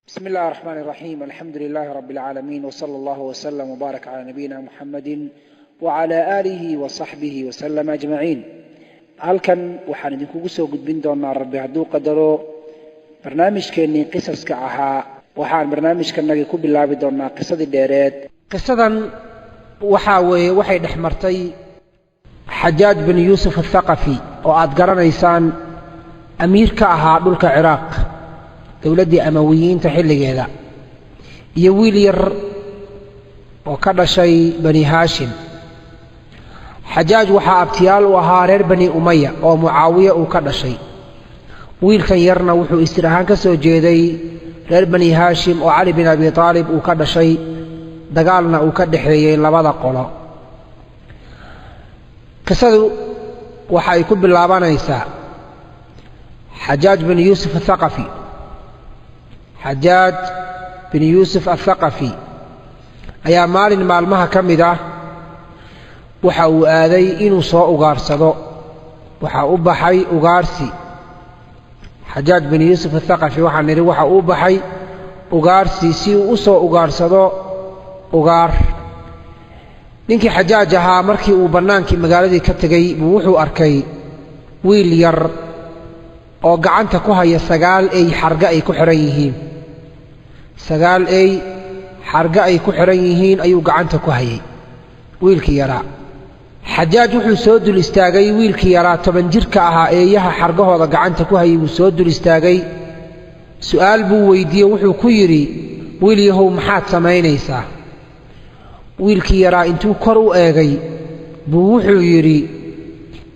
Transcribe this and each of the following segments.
بسم الله الرحمن الرحيم. الحمد لله رب العالمين، وصلى الله وسلم وبارك على نبينا محمد وعلى آله وصحبه وسلم أجمعين. halkan waxaan idinkugu soo gudbin doonaa rabbi hadduu qadaro barnaamijkeennii qisaska ahaa. waxaan barnaamijkanagi ku bilaabi doonaa qisadii dheereed. qisadan waxay dhex martay xajaaj bin yuusuf athaqafi oo aad garanaysaan amiir ka ahaa dhulka ciraaq dowladdii amawiyiinta xilligeeda, iyo wiil yar oo ka dhashay bani haashim. xajaaj waxaa abtiyaal u ahaa reer bani umaya oo mucaawiya uu ka dhashay. wiilkan yarna wuxuu isir ahaan ka soo jeeday reer bani haashim oo cali bin abi aalib uu ka dhashay, dagaalna uu ka dhexeeyey labada qolo. qisadu waxa ay ku bilaabanaysaa xajaaj bin yuusuf athaqafi. xajaaj bin yuusuf athaqafi ayaa maalin maalmaha ka mid ah waxa uu aaday inuu soo ugaarsado. waxaa u baxay ugaarsi. xajaaj bin yuusuf athaqafi waxaan nidhi waxa uu baxay ugaarsi si uu u soo ugaarsado ugaar. ninkii xajaaj ahaa markii uu bannaankii magaaladii ka tegey buu wuxuu arkay wiil yar oo gacanta ku haya 9 ey xarga ay ku xiran yihiin. 9 ey xarga ay ku xiran yihiin ayuu gacanta ku hayay wiilkii yaraa. xajaaj wuxuu soo dul istaagay wiilkii yaraa 10 jirka ahaa eeyaha xargahooda gacanta ku hayay buu soo dul istaagay. su'aal buu weydiiyey, wuxuu ku yidhi, wiil yahow maxaad samaynaysaa? wiilkii yaraa intuu kor u eegay buu wuxuu yidhi,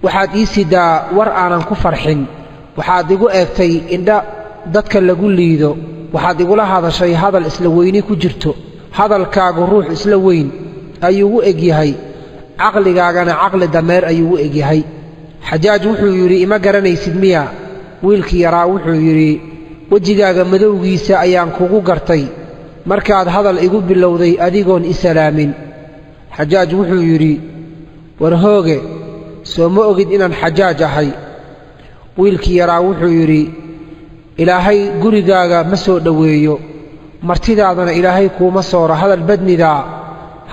waxaad ii sidaa war aanan ku farxin. waxaad igu eegtay indha dadka lagu liido. waxaad igula hadashay hadal isla weyni ku jirto. hadalkaagu ruux isla weyn ayuu u eg yahay, caqligaagana caqli dameer ayuu u eg yahay. xajaaj wuxuu yidhi, ima garanaysid miya? wiilkii yaraa wuxuu yidhi, wejigaaga madowgiisa ayaan kugu gartay markaad hadal igu bilowday adigoon i salaamin. xajaaj wuxuu yidhi, war hooge, soo ma ogid inaan xajaaj ahay? wiilkii yaraa wuxuu yidhi, ilaahay gurigaaga ma soo dhoweeyo, martidaadana ilaahay kuuma sooro.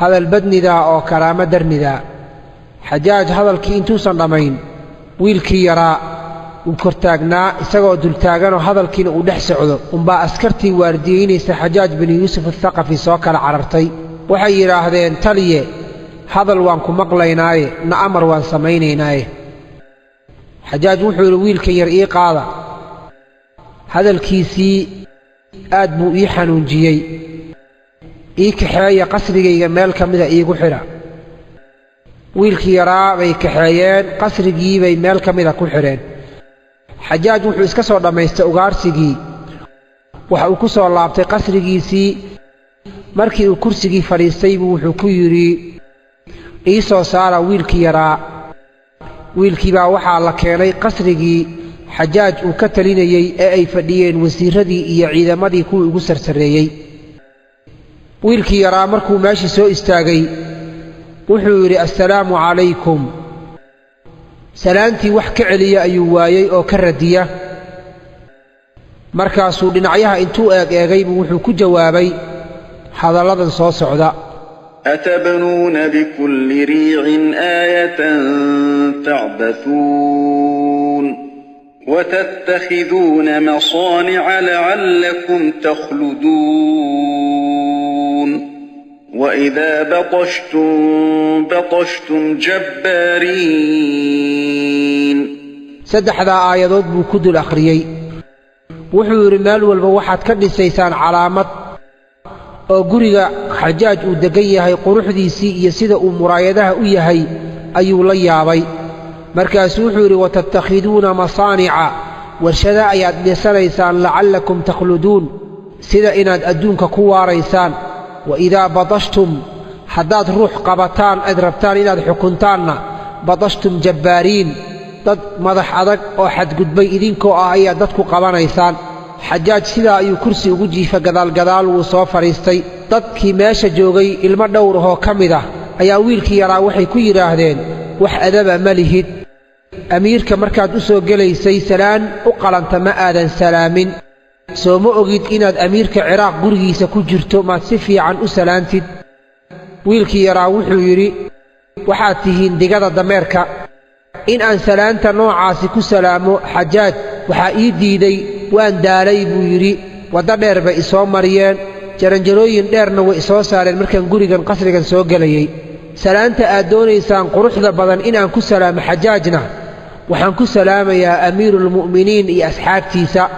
hadal badnidaa oo karaamo darnidaa. xajaaj hadalkii intuusan dhammayn, wiilkii yaraa uu kortaagnaa isagoo dultaaganoo hadalkiina uu dhex socdo unbaa askartii waardiyeynaysa xajaaj bin yuusuf athaqafi soo kala carartay. waxay yidhaahdeen, taliye, hadal waan ku maqlaynaaye, na amar waan samaynaynaaye. xajaaj wuxuu yidhi, wiilkan yar ii qaada. hadalkiisii aad buu ii xanuunjiyey. ii kaxeeya qasrigayga meel ka mida iigu xidha. wiilkii yaraa bay kaxeeyeen, qasrigii bay meel ka mida ku xidheen. xajaaj wuxuu iska soo dhammaystay ugaarsigii. waxa uu ku soo laabtay qasrigiisii. markii uu kursigii fadhiistay buu wuxuu ku yidhi, ii soo saara wiilkii yaraa. wiilkii baa waxaa la keenay qasrigii xajaaj uu ka talinayey ee ay fadhiyeen wasiiradii iyo ciidamadii kuwii ugu sarsareeyey. wiilkii yaraa markuu meeshii soo istaagay wuxuu yidhi, assalaamu calaykum. salaantii wax ka celiya ayuu waayey oo ka radiya. markaasuu dhinacyaha intuu eegay buu wuxuu ku jawaabay hadalladan soo socda: أتبنون بكل ريع آية تعبثون وتتخذون مصانع لعلكم تخلدون وإذا بطشتم جبارين. 3 aayadood buu ku dul akhriyey. wuxuu yidhi, meel walba waxaad ka dhisaysaan calaamad oo guriga xajaaj uu deggan yahay quruxdiisii iyo sida uu muraayadaha u yahay ayuu la yaabay. markaasuu wuxuu yidhi, watattakhiduuna masaanica, warshada ayaad dhisanaysaan lacallakum takhluduun, sida inaad adduunka ku waaraysaan. waidaa badashtum, haddaad ruux qabataan aad rabtaan inaad xukuntaanna, badashtum jabbaariin, dad madax adag oo xadgudbay idinkoo ah ayaad dadku qabanaysaan. xajaaj sidaa ayuu kursi ugu jiifa, gadaalgadaal wuu soo fadhiistay. dadkii meesha joogay ilmo dhowr ahoo ka mid ah ayaa wiilkii yaraa waxay ku yidhaahdeen, wax adaba ma lihid. amiirka markaad u soo gelaysay salaan u qalanta ma aadan salaamin. سوما أجد إناد أميرك عراق قرقي سكجرتو ما تسفي عن أسلانتد ويلكي يراوحو يري وحاتهين دقادة دميركا إن أن سلانتا نوعاسي كسلامو حجاج وحايدي دي وأن داري بو يري ودمير بإسو مريان جرنجروين ديرنا وإسو سارين مركان قرقا قصرقا سوقليي سلانتا آدوني سان قروح ذا بضان إن أن كسلام حجاجنا وحان كسلام يا أمير المؤمنين يا أصحاب تيسا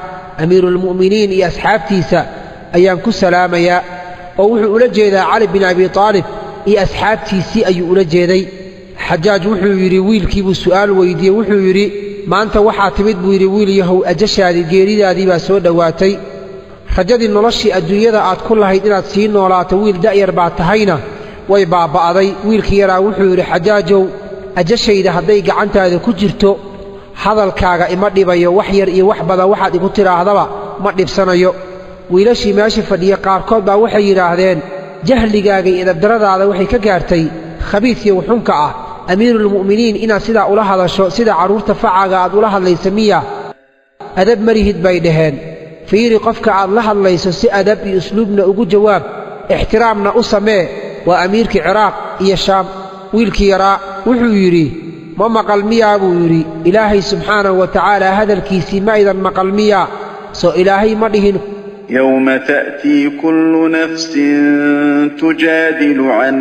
أمير المؤمنين يا أصحاب تيسا أيان كسلام يا ووحو أولجيدا علي بن أبي طالب يا أصحاب تيسي أي أولجيدي حجاج وحو يري ويل كيبو السؤال ويدي وحو يري ما أنت وحاتمد بو يري ويل يهو أجشادي جيريدا دي باسو دواتي رجدي نلشي الدنيا دا آد كلها إناد سين ولا تويل دائر بعد تهينا ويبعضي ويل كيرا وحو يري حجاجو أجشيدا هدي قعنتا هذا كجرتو هذا الكاغا إمدي بيو وحير إي وحبدا وحد يقول هذا مدي بسنيو ويلاشي ماشي فدي قاركود با waxay yiraahdeen jahligaaga iyo daradaada waxay ka gaartay khabiis iyo xunka ah amiirul muuminiin ina sida ula hadasho sida caruurta facaaga aad ula hadlayso miya adab marihid bay dhaheen fiiri qofka aad la hadlayso si adab iyo usluubna ugu jawaab ixtiraamna u samee waa amiirka Ciraaq iyo Shaam wiilkii yaraa wuxuu yiri ما مقل ميا بوري إلهي سبحانه وتعالى هذا الكيسي ما إذا مقل ميا سو إلهي مدهن يوم تأتي كل نفس تجادل عن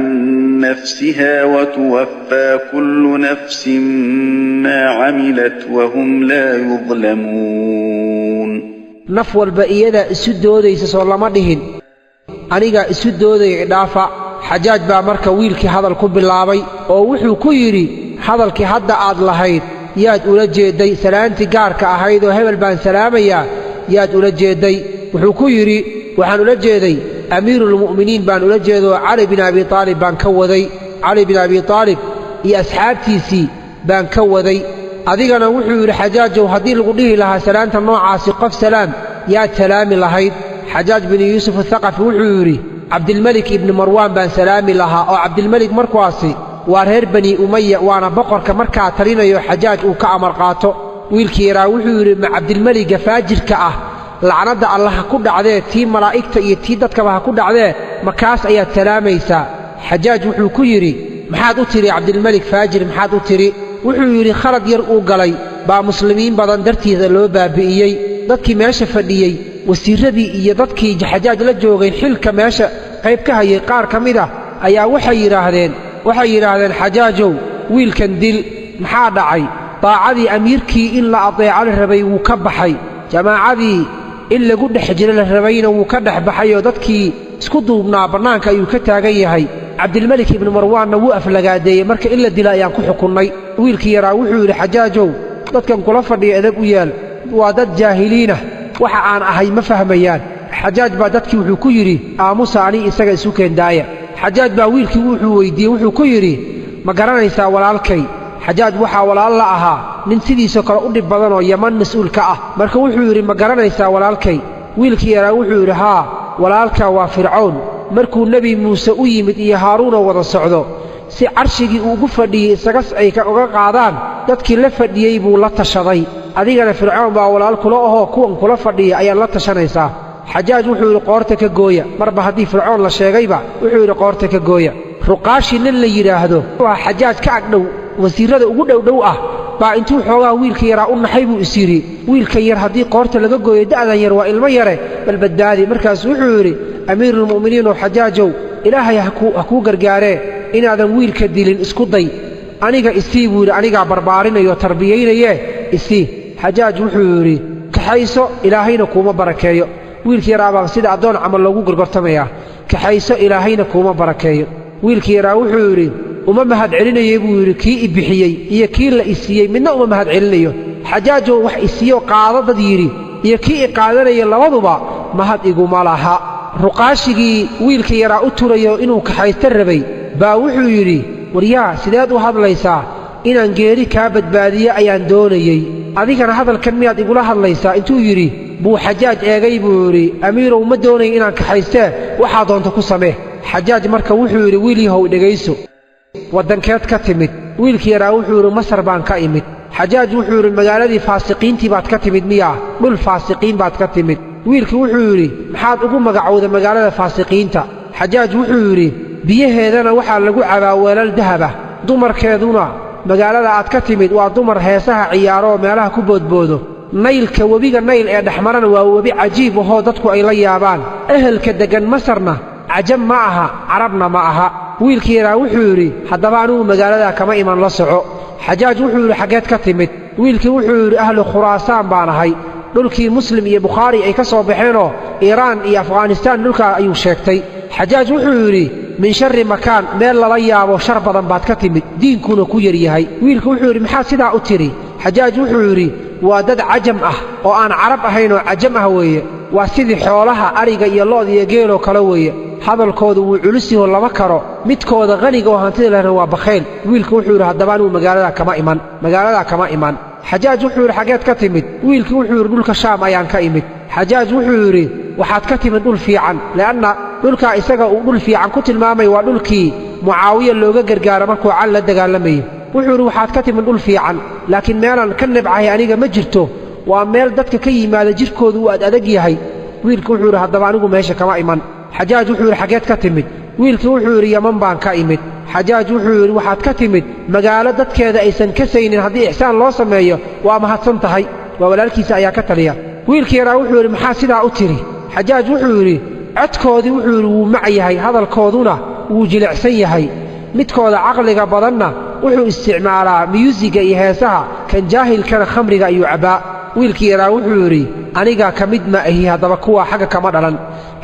نفسها وتوفى كل نفس ما عملت وهم لا يظلمون نفو البقية السدودة يسسو الله مدهن أنيقا السدودة يدافع حجاج با marka wiilkii hadal ku bilaabay oo wuxuu ku yiri hadalkii hadda aad lahayd yaad ula jeeday salaanti gaarka ahayd oo hebel baan salaamaya yaad ula jeeday wuxuu ku yiri waxaan ula jeeday amiirul muuminiin baan ula jeedo Ali bin Abi Talib baan ka waday Ali bin Abi Talib iyo asxaabtiisii baan ka waday adigana wuxuu yiri xajaajow hadii lagu dhihi lahaa salaanta noocaasi qof salaam yaad salaami lahayd xajaaj bin Yusuf al-Thaqafi wuxuu yiri عبد الملك ابن مروان بان سلامي لها أو عبد الملك مركواسي وارهر بني أمية وانا بقر كمركا ترينيو حجاج وكأمر قاتو ويلكي يراوحو مع عبد الملك فاجر كأه لعناد الله كود عديه تي ملائكة يتيدت كبها كود عديه مكاس ايات سلاميسا حجاج وحو كيري محاد أتري عبد الملك فاجر محاد أتري وحو يري خرد يرقو قلي با مسلمين بدن درتي ذلو بابئيي dadkii meesha fadhiyay wasiiradii iyo dadkii xajaaj la joogay xilka meesha qayb ka hayay qaar kamida ayaa waxay yiraahdeen xajaajow wiilkan dil maxaa dhacay taacadii amiirkii in la adeeco la rabay wuu ka baxay jamaacadii in lagu dhex jiro la rabayna wuu ka dhex baxay oo dadkii isku duubnaa banaanka ayuu ka taagan yahay Abdulmalik ibn Marwan wuu aflagaadeeyay marka illa dila ayaan ku xukunnay wiilkii yaraa wuxuu yiri xajaajow dadkan kula fadhiya adag u yaal وادد جاهلينه waxa aan ahay ma fahmayaan xajaaj baa dadkii wuxuu ku yiri aamusa ani isaga isu keen daaya xajaaj baa wiilkii wuxuu weydiiyay wuxuu ku yiri ma garanaysaa walaalkay xajaaj waxa walaal la ahaa nin sidiisa kale u dhib badan oo Yaman mas'uul ka ah marka wuxuu yiri ma garanaysaa walaalkay wiilkii yaraa wuxuu yiri haa walaalka waa fircoon markuu nabi Muuse u yimid iyo Haaruun wada socdo si arshigii ugu fadhiyay isaga ay ka uga qaadaan dadkii la fadhiyay buu la tashaday adigana fircoon baa walaal kula ahoo kuwan kula fadhiya ayaa la tashanaysaa xajaaj wuxuu yiri qoorta ka gooya marba hadii fircoon la sheegayba wuxuu yiri qoorta ka gooya ruqaashi nin la yiraahdo waa xajaaj ka agdhow wasiirada ugu dhow ah baa intuu xoogaa wiilka yaraa u naxay buu isiri wiilka yar hadii qoorta laga gooyo da'dan yar waa ilmo yare bal badbaadi markaas wuxuu yiri amiirul muuminiin oo xajaajow ilaahay ha ku gargaaree inaadan wiilka dilin isku day aniga isii buu yiri aniga barbaarinayo tarbiyeynaye isii حجاج وحوري كحيسو إلهينا كوما بركايو ويلكي رابا سيدا أدون عمل لغو قرقرتميا كحيسو إلهينا كوما بركايو ويلكي را وحوري وما مهد علينا يبوري كي إبحيي إيا كي لا إسيي منا وما مهد علينا حجاجو وح إسيو قاضة ديري إيا كي إقادنا يلوضبا مهد إيقو مالها رقاشي ويلكي را أتوريو إنو كحيستربي با وحوري وريا سيداد وحاد ليسا inaan geeri ka badbaadiyo ayaan doonayay adigana hadalkan miyaad igula hadlaysaa intuu yiri buu xajaaj eegay buu yiri amiirow ma doonay inaan ka haystee waxa doonto ku samee xajaaj marka wuxuu yiri wiiliyow dhageyso wadankeed ka timid wiilkii yaraa wuxuu yiri Masar baan ka imid xajaaj wuxuu yiri magaaladii faasiqiintii baad ka timid miyaa dhul faasiqiin baad ka timid wiilkii wuxuu yidhi maxaad ugu magacowda magaalada faasiqiinta xajaaj wuxuu yidhi biyaheedana waxaa lagu cabaa weelal dahab ah dumarkeeduna magaalada aad ka timid waa dumar heesaha ciyaaro oo meelaha ku boodboodo naylka webiga nayl ee dhexmarana waa webi cajiib ahoo dadku ay la yaabaan ehelka deggan masarna cajab ma aha carabna ma aha wiilkii yaraa wuxuu yidhi haddaba anugu magaaladaa kama iman la soco xajaaj wuxuu yidhi xaggeed ka timid wiilkii wuxuu yidhi ahlu khuraasaan baan ahay dhulkii muslim iyo bukhaari ay ka soo baxeenoo iiraan iyo afghanistaan dhulkaa ayuu sheegtay xajaaj wuxuu yidhi min sharri makaan meel lala yaabo shar badan baad ka timid diinkuna ku yar yahay wiilku wuxuu yidhi maxaad sidaa u tidhi xajaaj wuxuu yidhi waa dad cajam ah oo aan carab ahayn oo cajam ah weeye waa sidii xoolaha ariga iyo lo'da iyo geeloo kale weeye hadalkoodu wuu culus yaho lama karo midkooda qaniga oo hantida lehna waa bakhayl wiilku wuxuu yidhi haddaba anugu magaaladaa kama iman xajaaj wuxuu yidhi xaggeed ka timid wiilkii wuxuu yidhi dhulka shaam ayaan ka imid xajaaj wuxuu yidhi waxaad ka timid dhul fiican le'anna dhulkaa isaga uu dhul fiican ku tilmaamay waa dhulkii mucaawiya looga gargaaro markuu cal la dagaalamayey wuxuu yidhi waxaad ka timid dhul fiican laakiin meelaan ka nabcahay aniga ma jirto waa meel dadka ka yimaada jidhkoodu uu adag yahay wiilkii wuxuu yidhi haddaba anigu meesha kama iman xajaaj wuxuu yidhi xaggeed ka timid wiilkii wuxuu yidhi yaman baan ka imid xajaaj wuxuu yidhi waxaad ka timid magaalo dadkeeda aysan kasaynin haddii ixsaan loo sameeyo waa mahadsan tahay waa walaalkiisa ayaa ka taliya wiilkii yaraa wuxuu yidhi maxaa sidaa u tidhi xajaaj wuxuu yidhi codkoodii wuxuu yidhi wuu mac yahay hadalkooduna wuu jilicsan yahay midkooda caqliga badanna wuxuu isticmaalaa miyuusiga iyo heesaha kan jaahilkana khamriga ayuu cabbaa wiilkii yaraa wuxuu yidhi aniga ka mid ma ahi haddaba kuwaa xagga kama dhalan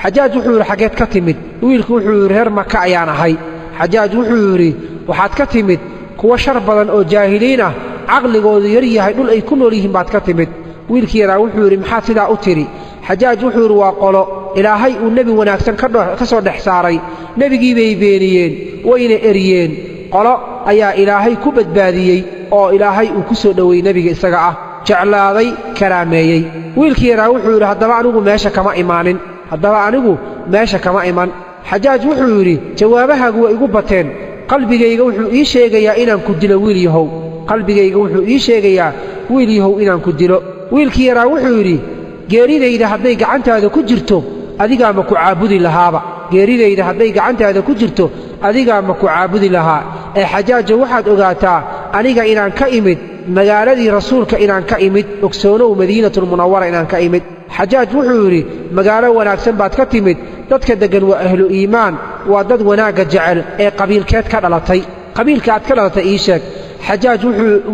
xajaaj wuxuu yidhi xaggeed ka timid wiilku wuxuu yidhi reer maka ayaan ahay xajaaj wuxuu yidhi waxaad ka timid kuwa shar badan oo jaahiliin ah caqligoodu yar yahay dhul ay ku nool yihiin baad ka timid wiilkii yaraa wuxuu yidhi maxaad sidaa u tidhi xajaaj wuxuu yidhi waa qolo ilaahay uu nebi wanaagsan ka soo dhex saaray nebigii bay beeniyeen wayna eryeen qolo ayaa ilaahay ku badbaadiyey oo ilaahay uu ku soo dhoweeyey nebiga isaga ah jeclaaday karaameeyey wiilkii yaraa wuxuu yidhi haddaba anigu meesha kama iman xajaaj wuxuu yidhi jawaabahaagu way igu bateen qalbigayga wuxuu ii sheegayaa inaan ku dilo wiil yahow inaan ku dilo wiilkii yaraa wuxuu yidhi geeridayda hadday gacantaada ku jirto adigaa ma ku caabudi lahaa ee xajaaja waxaad ogaataa aniga inaan ka imid magaaladii rasuulka inaan ka imid ogsoonow madiinatulmunawara inaan ka imid xajaaj wuxuu yidhi magaalo wanaagsan baad ka timid dadka deggan waa ahlu iimaan waa dad wanaagga jecel ee qabiilka aad ka dhalatay ii sheeg xajaaj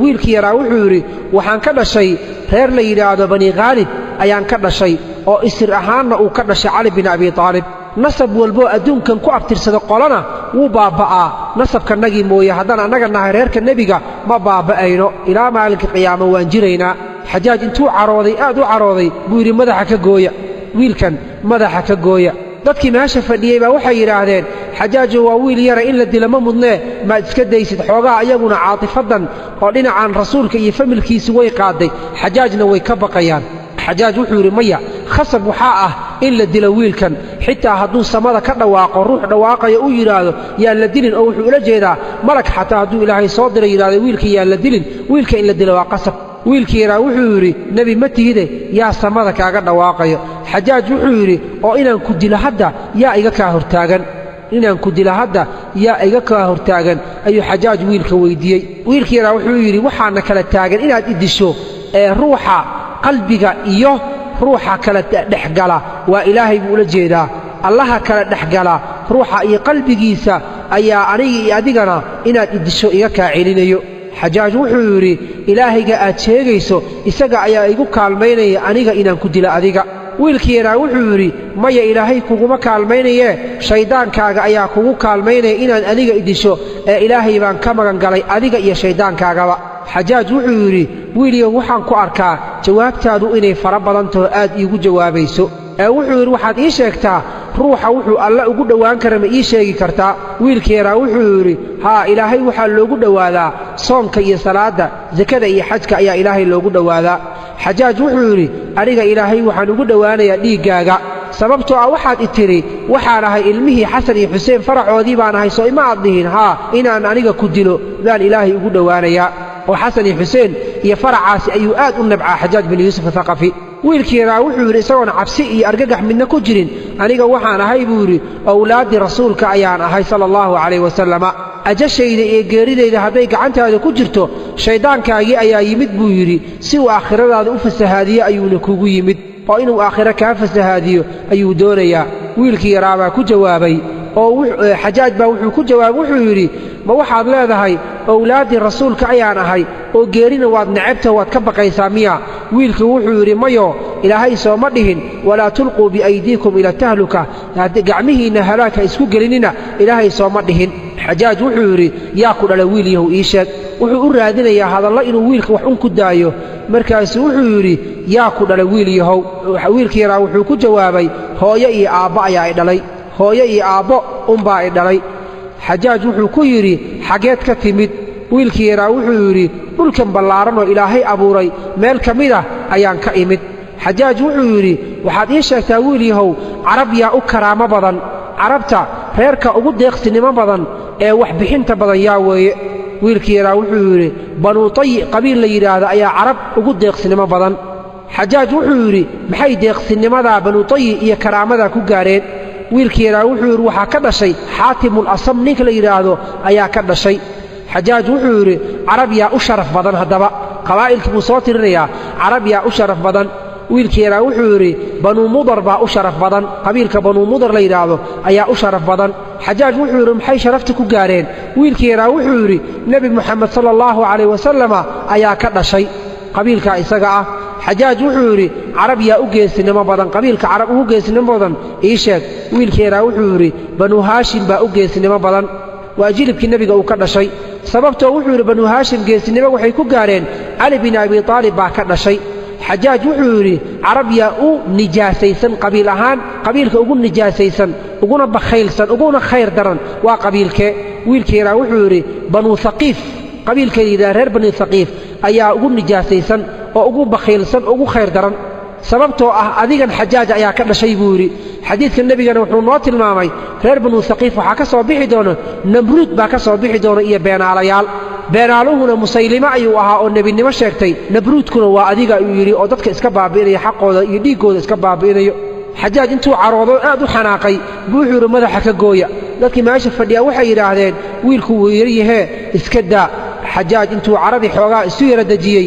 wiilkii yaraa wuxuu yidhi waxaan ka dhashay reer la yidhaahdo bani khaalib ayaan ka dhashay oo isir ahaanna uu ka dhashay cali bin abi aalib nasab walboo adduunkan ku abtirsada qolana wuu baabba'aa nasabkanagii mooye haddaan annaga nahay reerka nebiga ma baabba'ayno ilaa maalinka qiyaamo waan jiraynaa xajaaj intuu aad u carooday buu yidhi wiilkan madaxa ka gooya dadkii meesha fadhiyey baa waxay yidhaahdeen xajaajo waa wiil yara in la dila ma mudnee maad iska daysid xoogaha iyaguna caatifadan oo dhinacan rasuulka iyo familkiisi way qaaday xajaajna way ka baqayaan xajaaj wuxuu yidhi maya khasab waxaa ah in la dilo wiilkan xitaa hadduu samada ka dhawaaqo ruux dhawaaqaya uu yidhaahdo yaan la dilin oo wuxuu ula jeedaa malag xataa hadduu ilaahay soo diray yidhahdo wiilka yaan la dilin wiilka in la dilo waa qasab wiilkii yaraa wuxuu yidhi nebi ma tihide yaa samada kaaga dhawaaqayo xajaaj wuxuu yidhi oo inaan ku dilo hadda yaa iga kaa hortaagan ayuu xajaaj wiilka weyddiiyey wiilkii yaraa wuxuu yidhi waxaana kala taagan inaad i disho ee ruuxa qalbiga iyo ruuxa kala dhexgala waa ilaahay buu ula jeedaa allaha kala dhexgala ruuxa iyo qalbigiisa ayaa aniga iyo adigana inaad i disho iga kaa celinayo xajaaj wuxuu yidhi ilaahayga aad sheegayso isaga ayaa igu kaalmaynaya aniga inaan ku dilo adiga wiilkii yaraa wuxuu yidhi maya ilaahay kuguma kaalmaynayee shayddaankaaga ayaa kugu kaalmaynaya inaan aniga idisho ee ilaahay baan ka magan galay adiga iyo shayddaankaagaba xajaaj wuxuu yidhi wiilyow waxaan ku arkaa jawaabtaadu inay fara badantaho aad iigu jawaabayso ee wuxuu yidhi waxaad ii sheegtaa ruuxa wuxuu alle ugu dhowaan kara ma ii sheegi kartaa wiilkii yaraa wuxuu yidhi haa ilaahay waxaa loogu dhowaadaa soomka iyo salaadda sakada iyo xajka ayaa ilaahay loogu dhowaadaa xajaaj wuxuu yidhi aniga ilaahay waxaan ugu dhowaanayaa dhiiggaaga sababtoo ah waxaad i tidhi waxaan ahay ilmihii xasan iyo xuseen faracoodii baan ahay soo ima aad dhihin haa inaan aniga ku dilo baan ilaahay ugu dhowaanayaa oo xasan iyo xuseen iyo faracaasi ayuu aad u nabcaa xajaaj bin yuusuf athaqafi wiilkii yaraa wuxuu yidhi isagoon cabsi iyo argagax midna ku jirin aniga waxaan ahay buu yidhi awlaaddii rasuulka ayaan ahay sala allahu calayhi wasalama ajashayda iyo geeridayda hadday gacantaada ku jirto shayddaankaagii ayaa yimid buu yidhi si uu aakhiradaada u fasahaadiyo ayuuna kugu yimid oo inuu aakhiro kaa fasahaadiyo ayuu doonayaa wiilkii yaraa baa ku jawaabay oo xajaaj baa wuxuu ku jawaabay wuxuu yidhi ma waxaad leedahay awlaaddii rasuulka ayaan ahay oo geerina waad necabta waad ka baqaysaa miya wiilkii wuxuu yidhi mayo ilaahay sooma dhihin walaa tulquu biaydiikum ila tahluka gacmihiinna halaagha isku gelinina ilaahay sooma dhihin xajaaj wuxuu yidhi yaa ku dhala wiil yahow ii sheeg wuxuu u raadinayaa hadallo inuu wiilka wax un ku daayo markaasuu wuxuu yidhi yaa ku dhala wiil yahow wiilkii yaraa wuxuu ku jawaabay hooyo iyo aabbo ayaa i dhalay hooyo iyo aabbo unbaa i dhalay xajaaj wuxuu ku yidhi xaggeed ka timid wiilkii yaraa wuxuu yidhi dhulkan ballaaran oo ilaahay abuuray meel ka mid ah ayaan ka imid xajaaj wuxuu yidhi waxaad ii sheegtaa wiil yahow carab yaa u karaamo badan carabta reerka ugu deeqsinimo badan ee waxbixinta badan yaa weeye wiilkii yaraa wuxuu yidhi banuu tayi qabiil la yidhaahdo ayaa carab ugu deeqsinimo badan xajaaj wuxuu yidhi maxay deeqsinnimadaa banuu tayi iyo karaamadaa ku gaareen wiilkii yaraa wuxuu yidhi waxaa ka dhashay xaatimul asam ninka la yidhaahdo ayaa ka dhashay xajaaj wuxuu yidhi carab yaa u sharaf badan haddaba qabaa'ilkii buu soo tirinayaa carab yaa u sharaf badan wiilkii yaraa wuxuu yidhi banuu mudar baa u sharaf badan qabiilka banuu mudar la yidhaahdo ayaa u sharaf badan xajaaj wuxuu yidhi maxay sharafta ku gaareen wiilkii yaraa wuxuu yidhi nebi moxamed sala allahu calayh wasalama ayaa ka dhashay qabiilkaa isaga ah xajaaj wuxuu yidhi carab yaa u geesinimo badan qabiilka carab ugu geesinimo badan ii sheeg wiilkii yaraa wuxuu yidhi banuu haashim baa u geesinimo badan waa jilibkii nebiga uu ka dhashay sababtoo wuxuu yidhi banuu haashim geesinimo waxay ku gaareen cali bin abi aalib baa ka dhashay xajaaj wuxuu yidhi carab yaa u nijaasaysan qabiil ahaan qabiilka ugu nijaasaysan uguna bakhaylsan uguna khayr daran waa qabiilkee wiilkii yaraa wuxuu yidhi banuu haqiif qabiilka yidhaha reer bani haqiif ayaa ugu nijaasaysan oo ugu bakhaylsan ugu khayr daran sababtoo ah adigan xajaaj ayaa ka dhashay buu yidhi xadiidka nebigana wuxuu noo tilmaamay reer banuu haqiif waxaa ka soo bixi doona namruud baa ka soo bixi doona iyo beenaalayaal beenaaluhuna musaylime ayuu ahaa oo nebinimo sheegtay nabruudkuna waa adiga ayuu yidhi oo dadka iska baabi'inaya xaqooda iyo dhiiggooda iska baabi'inayo xajaaj intuu caroodo aad u xanaaqay buu wuxuu yidhi madaxa ka gooya dadkii meesha fadhiyaa waxay yidhaahdeen wiilku wuu yaryahee iska daa xajaaj intuu caradii xoogaa isu yara dejiyey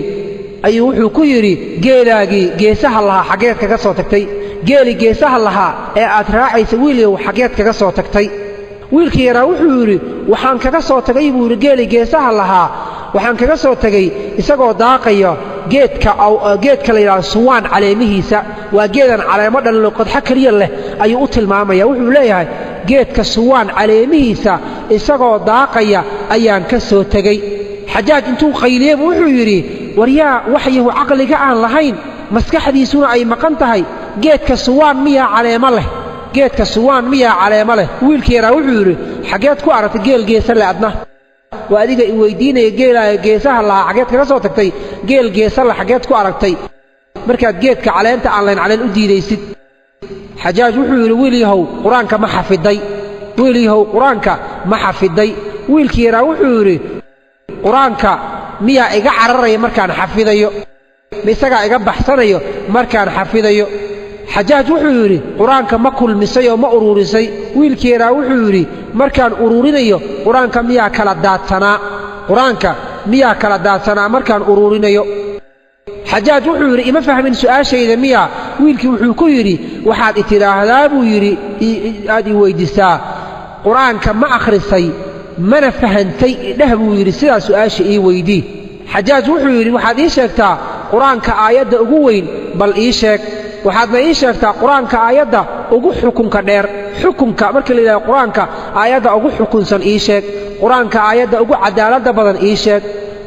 ayuu wuxuu ku yidhi geelaagii geesaha lahaa xaggeed kaga soo tagtay geelii geesaha lahaa ee aad raacaysa wiilyow xaggeed kaga soo tagtay wiilkii yaraa wuxuu yidhi waxaan kaga soo tagay buu yidhi geelii geesaha lahaa waxaan kaga soo tegey isagoo daaqaya geedka la yidhahdo suwaan caleemihiisa waa geedan caleemo dhallo qodxo keliya leh ayuu u tilmaamaya wuxuu leeyahay geedka suwaan caleemihiisa isagoo daaqaya ayaan ka soo tegey xajaaj intuu qayliyeybu wuxuu yidhi waryaa waxyahu caqliga aan lahayn maskaxdiisuna ay maqan tahay geedka suwaan miyaa caleemo leh geedka suwaan miyaa caleemo leh wiilkii yaraa wuxuu yidhi xaggeed ku aragtay geel geesa le adna waa adiga i weydiinaya geelaaga geesaha lahaa xaggeed kaga soo tagtay geel geesa le xaggeed ku aragtay markaad geedka caleenta aan layn caleen u diidaysid xajaaj wuxuu yidhi wiil yahow qur-aanka ma xafiday wiil yahow qur-aanka ma xafiday wiilkii yaraa wuxuu yidhi qur-aanka miyaa iga cararaya markaan xafidayo ma isagaa iga baxsanayo markaan xafidayo xajaaj wuxuu yidhi qur-aanka ma kulmisay oo ma uruurisay wiilkii yaraa wuxuu yidhi markaan uruurinayo qur-aanka miyaa kala daadsanaa qur-aanka miyaa kala daadsanaa markaan uruurinayo xajaaj wuxuu yidhi ima fahmin su'aashayda miyaa wiilkii wuxuu ku yidhi waxaad itidhaahdaa buu yidhi aad i weyddiisaa qur-aanka ma akhrisay mana fahantay idheh buu yidhi sidaa su'aasha ii weydii xajaaj wuxuu yidhi waxaad ii sheegtaa qur-aanka aayadda ugu weyn bal ii sheeg waxaadna ii sheegtaa qur-aanka aayadda ugu xukunka dheer xukunka markii la yidhahdo qur-aanka aayadda ugu xukunsan ii sheeg qur-aanka aayadda ugu cadaaladda badan ii sheeg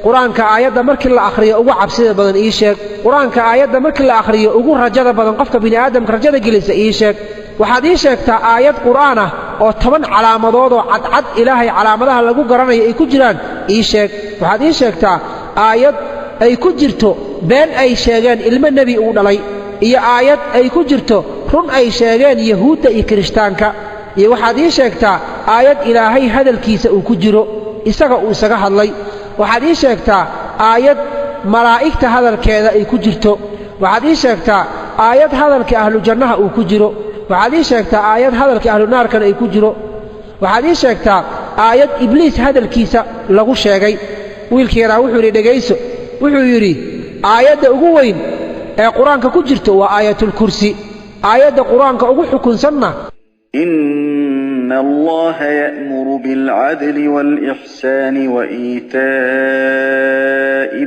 qur-aanka aayadda markii la akhriyo ugu cabsida badan ii sheeg qur-aanka aayadda markii la akhriyo ugu rajada badan qofka bini'aadamka rajada gelisa ii sheeg waxaad ii sheegtaa aayad qur'aan ah oo 10 calaamadood oo cadcad ilaahay calaamadaha lagu garanayo ay ku jiraan ii sheeg waxaad ii sheegtaa aayad ay ku jirto been ay sheegeen ilmo nebi uu dhalay iyo aayad ay ku jirto run ay sheegeen yahuudda iyo kirishtaanka iyo waxaad ii sheegtaa aayad ilaahay hadalkiisa uu ku jiro isaga uu isaga hadlay waxaad ii sheegtaa aayad malaa'igta hadalkeeda ay ku jirto waxaad ii sheegtaa aayad hadalka ahlu jannaha uu ku jiro waxaad ii sheegtaa aayad hadalka ahlu naarkana ay ku jiro waxaad ii sheegtaa aayad ibliis hadalkiisa lagu sheegay wiilkeena wuxuu yiri dhageyso wuxuu yiri aayadda ugu weyn ee quraanka ku jirto waa aayatul kursi aayadda quraanka ugu xukunsanna إن الله يأمر بالعدل والإحسان وإيتاء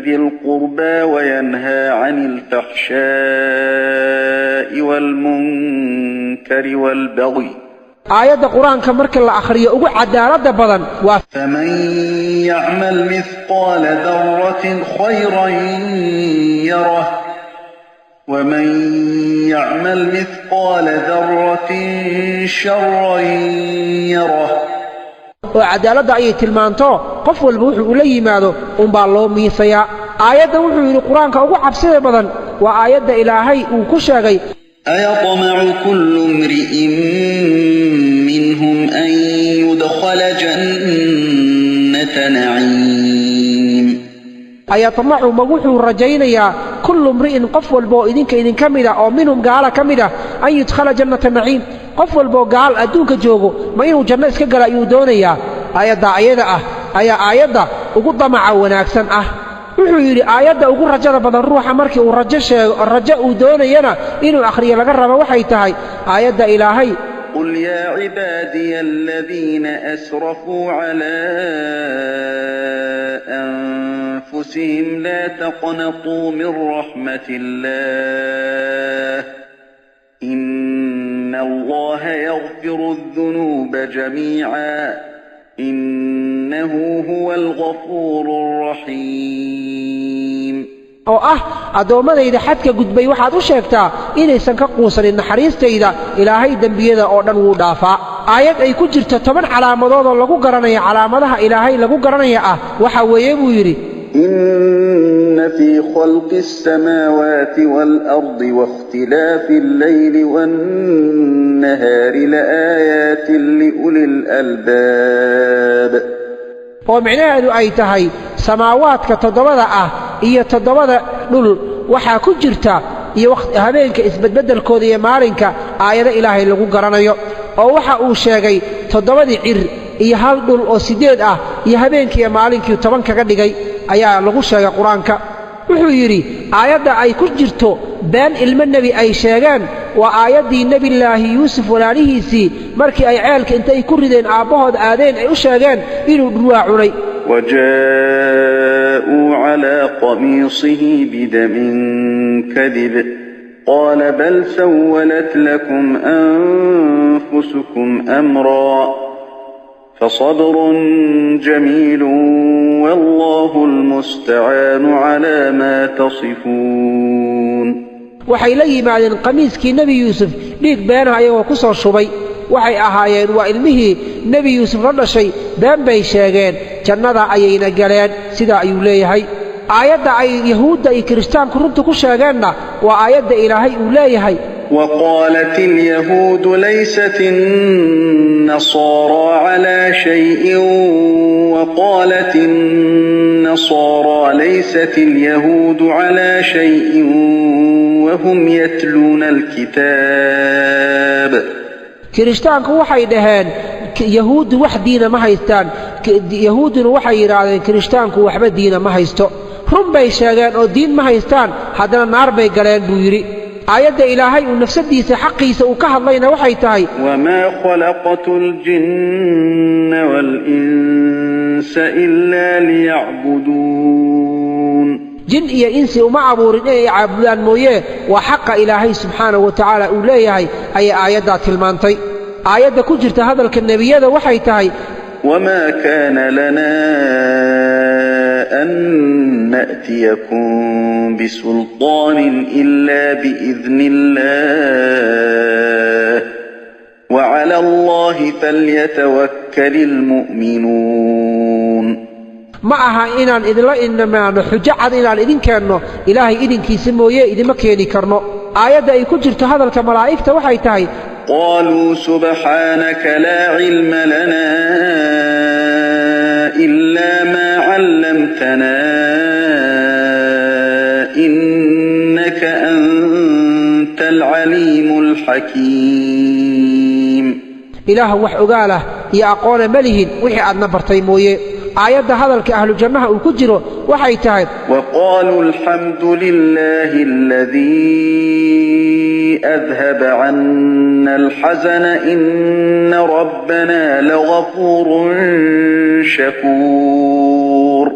ذي القربى وينهى عن الفحشاء والمنكر والبغي آيات القرآن كمرك الله أخرية أقول عدالة بدن فمن يعمل مثقال ذرة خيرا يره ومن يعمل مثقال ذرة شرا يره وعدالة أي تلمانتو قف والبوح إليه ماذا الله ميثيا آيات وحي القرآن كأقول عبسية بدن وآيات إلهي وكشاغي أيطمع كل امرئ منهم أن يدخل جنة نعيم أيطمع موحي الرجين كل امرئ قف والبو إذن كمدا أو منهم قال كمدا أن يدخل جنة النعيم قف والبو قال أدوك جوغو ما إنه جنة إسكاقل أيودونيا آيات وقد مع وناكسن wuxuu yiri aayada ugu rajada badan ruuxa markii uu rajo uu doonayna inuu akhriyo laga rabo waxay tahay aayada ilaahay qul ya ibadiy alladhina asrafu ala anfusihim la taqnatu min rahmatillah inna allaha yaghfiru adh-dhunuba jami'a إنه هو الغفور الرحيم oo adoomadayda xadka gudbay waxaad u sheegtaa inaysan ka quusanin naxariistayda ilaahay dambiyada oo dhan wuu dhaafaa aayad ay ku jirto 10 calaamadood oo lagu garanayo calaamadaha ilaahay lagu garanayo waxa weeye buu yiri إن في خلق السماوات والأرض واختلاف الليل والنهار لآيات لأولي الألباب ومعناه أي تهي سماوات كتضبضة إيا تضبضة دول وحا كجرتا إيا وقت هبينك إثبت بدل كودية مالنك آيات إلهي لغو قرانيو أو وحا أوشاقي تضبضة عر إيا هال دول أو سيديد إيا هبينك يا مالنك يتبنك قدقي ayaa lagu sheegay quraanka wuxuu yiri aayada ay ku jirto baan ilmo nabi ay sheegaan waa aayadii nabi ilaahi yuusuf walaalihiisi markii ay ceelka intay ku rideen aabahood aadeen ay u sheegeen inuu dhulwaa cunay waja'u ala qamisihi bidamin kadib qala bal sawwalat lakum anfusukum amra فصبر جميل والله المستعان على ما تصفون waxay la yimaadeen qamiiskii nabi yuusuf dhiig beenaha ayagoo ku soo shubay waxay ahaayeen waa ilmihii nabi yuusuf la dhashay been bay sheegeen jannada ayayna galeen sida ayuu leeyahay aayadda ay yahuudda iyo kiristaanku runta ku sheegeenna waa aayadda ilaahay uu leeyahay وقالت اليهود ليست النصارى على شيء وقالت النصارى ليست اليهود على شيء وهم يتلون الكتاب كريستانكو waxay dhaheen yahuud wax diina ma haystaan yahuuduna waxay yiraahdeen kiristaanku waxba diina ma haysto run bay sheegeen oo diin ma haystaan hadana naar bay galeen buu yiri aayada ilaahay uu nafsadiisa xaqiisa uu ka hadlayna waxay tahay wama khalaqatul jinna wal insa illa liya'budun jin iyo insi uma abuurin ay caabudaan mooyee waa xaqa ilaahay subhanahu wa ta'ala uu leeyahay ay aayada tilmaantay aayada ku jirta hadalka nabiyada waxay tahay wama kana lana أن نأتيكم بسلطان إلا بإذن الله وعلى الله فليتوكل المؤمنون معها إنان إذن لا إنما نحجع إنان إذن كانوا إلهي إذن كيسمويه إذن ما كيني كرنو آيات أي كجرت هذا الملائكة وحي تاي قالوا سبحانك لا علم لنا إلا ما علمتنا إنك أنت ilaah wax ogaalah iyo aqoona ma lihin wixii aadna bartay mooye aayadda hadalka ahlu jannaha uu ku jiro waxay tahay waqaaluu alxamdu lilaahi aladii adhaba canna alxasana ina rabbana lagafuurun shakuur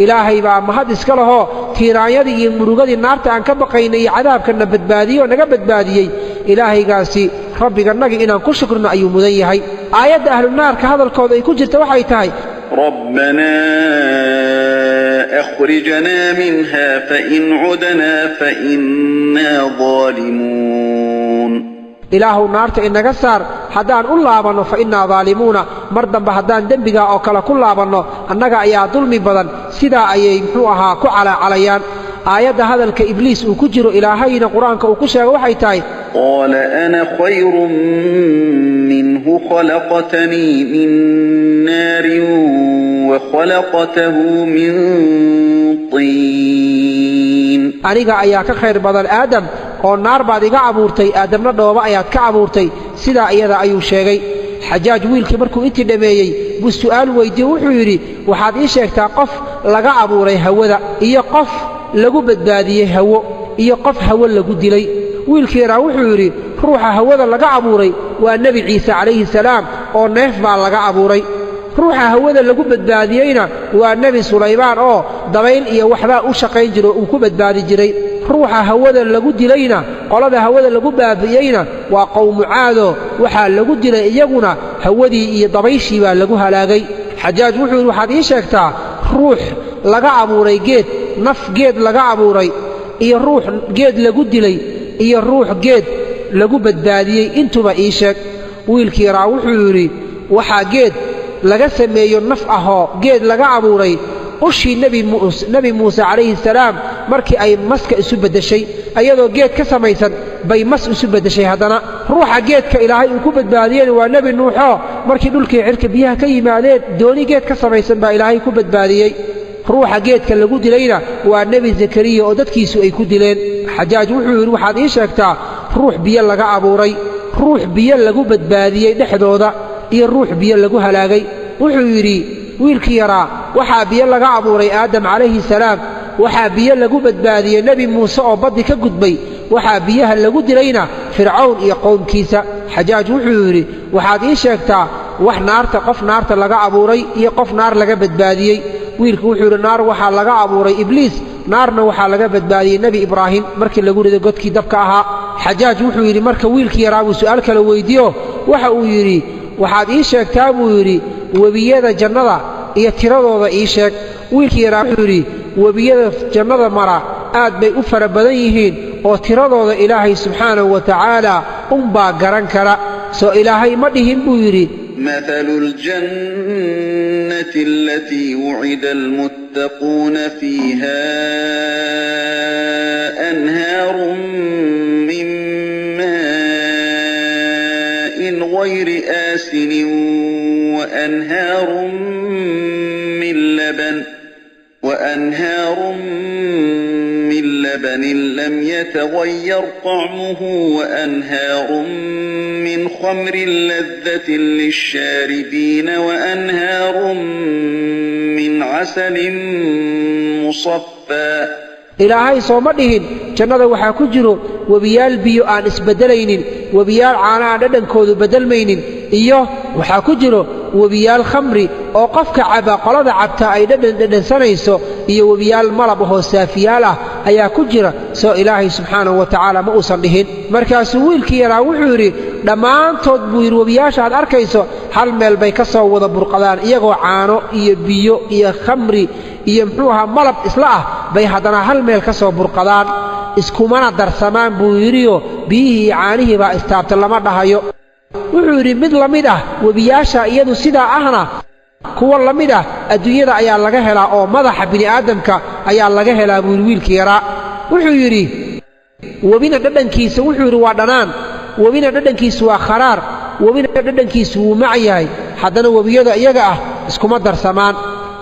ilaahay baa mahad iska lahoo tiiraanyadii iyo murugadii naarta aan ka baqaynay iyo cadaabkana badbaadiyey oo naga badbaadiyey ilaahaygaasi rabbiganaga inaan ku shukrino ayuu mudan yahay aayadda ahlu naarka hadalkooda ay ku jirta waxay tahay ربنا أخرجنا منها فإن عدنا فإنا ظالمون إلهو نارت إنك سار حدان أولابنو فإنا ظالمون مردن بحدان دنبغا أو كلا كلابنو أنك أيا ظلمي بدن سيدا أيا يمحوها كعلى عليان آيات هذا الكإبليس وكجر إلهينا قرآنك وكشاك وحيتاي قال أنا خير منه خلقتني من نار وخلقته من طين أنيقا أياك خير بدل آدم ونار بعد إيقا عبورتي آدم ندوبا أيات كعبورتي سيدا أيضا أيو شاقي حجاج ويلكي مركو إنتي دميي بالسؤال ويدي وحيري وحاد إيشاك تاقف لغا عبوري هودا إيا قف لغو بدباديه هو إيا قف هو لغو دلي wiilkii raa wuxuu yidhi ruuxa hawada laga abuuray waa nebi ciise calayhi salaam oo neef baa laga abuuray ruuxa hawada lagu badbaadiyeyna waa nebi sulaymaan oo dabayl iyo waxbaa u shaqayn jiro uu ku badbaadi jiray ruuxa hawada lagu dilayna qolada hawada lagu baabi'iyeyna waa qowmu caado waxaa lagu dilay iyaguna hawadii iyo dabayshii baa lagu halaagay xajaaj wuxuu yidhi waxaad ii sheegtaa ruux laga abuuray geed naf geed laga abuuray iyo ruux geed lagu dilay iyo ruux geed lagu badbaadiyey intuba ii sheeg wiilkii raa wuxuu yidhi waxaa geed laga sameeyo naf ahoo geed laga abuuray ushii nebi muuse calayhi salaam markii ay maska isu beddeshay ayadoo geed ka samaysan bay mas isu beddeshay haddana ruuxa geedka ilaahay uu ku badbaadiyeyna waa nebi nuuxoo markii dhulkii cirka biyaha ka yimaadeen dooni geed ka samaysan baa ilaahay ku badbaadiyey ruuxa geedka lagu dilayna waa nebi zakariya oo dadkiisu ay ku dileen xajaaj wuxuu yidhi waxaad ii sheegtaa ruux biyo laga abuuray ruux biyo lagu badbaadiyey dhexdooda iyo ruux biyo lagu halaagay wuxuu yidhi wiilkii yaraa waxaa biyo laga abuuray aadam calayhi salaam waxaa biyo lagu badbaadiyey nebi muuse oo baddi ka gudbay waxaa biyaha lagu dilayna fircawn iyo qowmkiisa xajaaj wuxuu yidhi waxaad ii sheegtaa wax naarta qof naarta laga abuuray iyo qof naar laga badbaadiyey wiilku wuxuu yidhi naar waxaa laga abuuray ibliis naarna waxaa laga badbaadiyey nebi ibraahim markii lagu riday godkii dabka ahaa xajaaj wuxuu yidhi marka wiilkii yaraa buu su'aal kale weydiiyo waxa uu yidhi waxaad ii sheegtaa buu yidhi webiyada jannada iyo tiradooda ii sheeg wiilkii yaraa wuxuu yidhi webiyada jannada mara aad bay u fara badan yihiin oo tiradooda ilaahay subxaanahu wa tacaala unbaa garan kara soo ilaahay ma dhihin buu yidhi مثل الجنة التي وعد المتقون فيها أنهار من ماء غير آسن وأنهار من لبن لم يتغير طعمه وأنهار من خمر لذة للشاربين وأنهار من عسل مصفى ilaahay sooma dhihin jannada waxaa ku jiro webiyaal biyo aan isbedelaynin webiyaal caana aan dhadhankoodu bedelmaynin iyo waxaa ku jiro webiyaal khamri oo qofka caba qolada cabta ay dhadhansanayso iyo webiyaal malab ahoo saafiyaal ah ayaa ku jira soo ilaahay subxaanahu wa tacaala ma uusan dhihin markaasuu wiilkii yaraa wuxuu yidhi dhammaantood buu yidhi webiyaasha aad arkayso hal meel bay ka soo wada burqadaan iyagoo caano iyo biyo iyo khamri iyo muxuu ahaa malab isla ah bay haddana hal meel ka soo burqadaan iskumana darsamaan buu yidhioo biyihii iyo caanihii baa istaabta lama dhahayo wuxuu yidhi mid la mid ah webiyaasha iyadu sidaa ahna kuwa la mid ah adduunyada ayaa laga helaa oo madaxa bini'aadamka ayaa laga helaa buu yidhi wiilkii yaraa wuxuu yidhi webina dhadhankiisa wuxuu yidhi waa dhanaan webina dhadhankiisu waa kharaar webina dhadhankiisu wuu mac yahay haddana webiyada iyaga ah iskuma darsamaan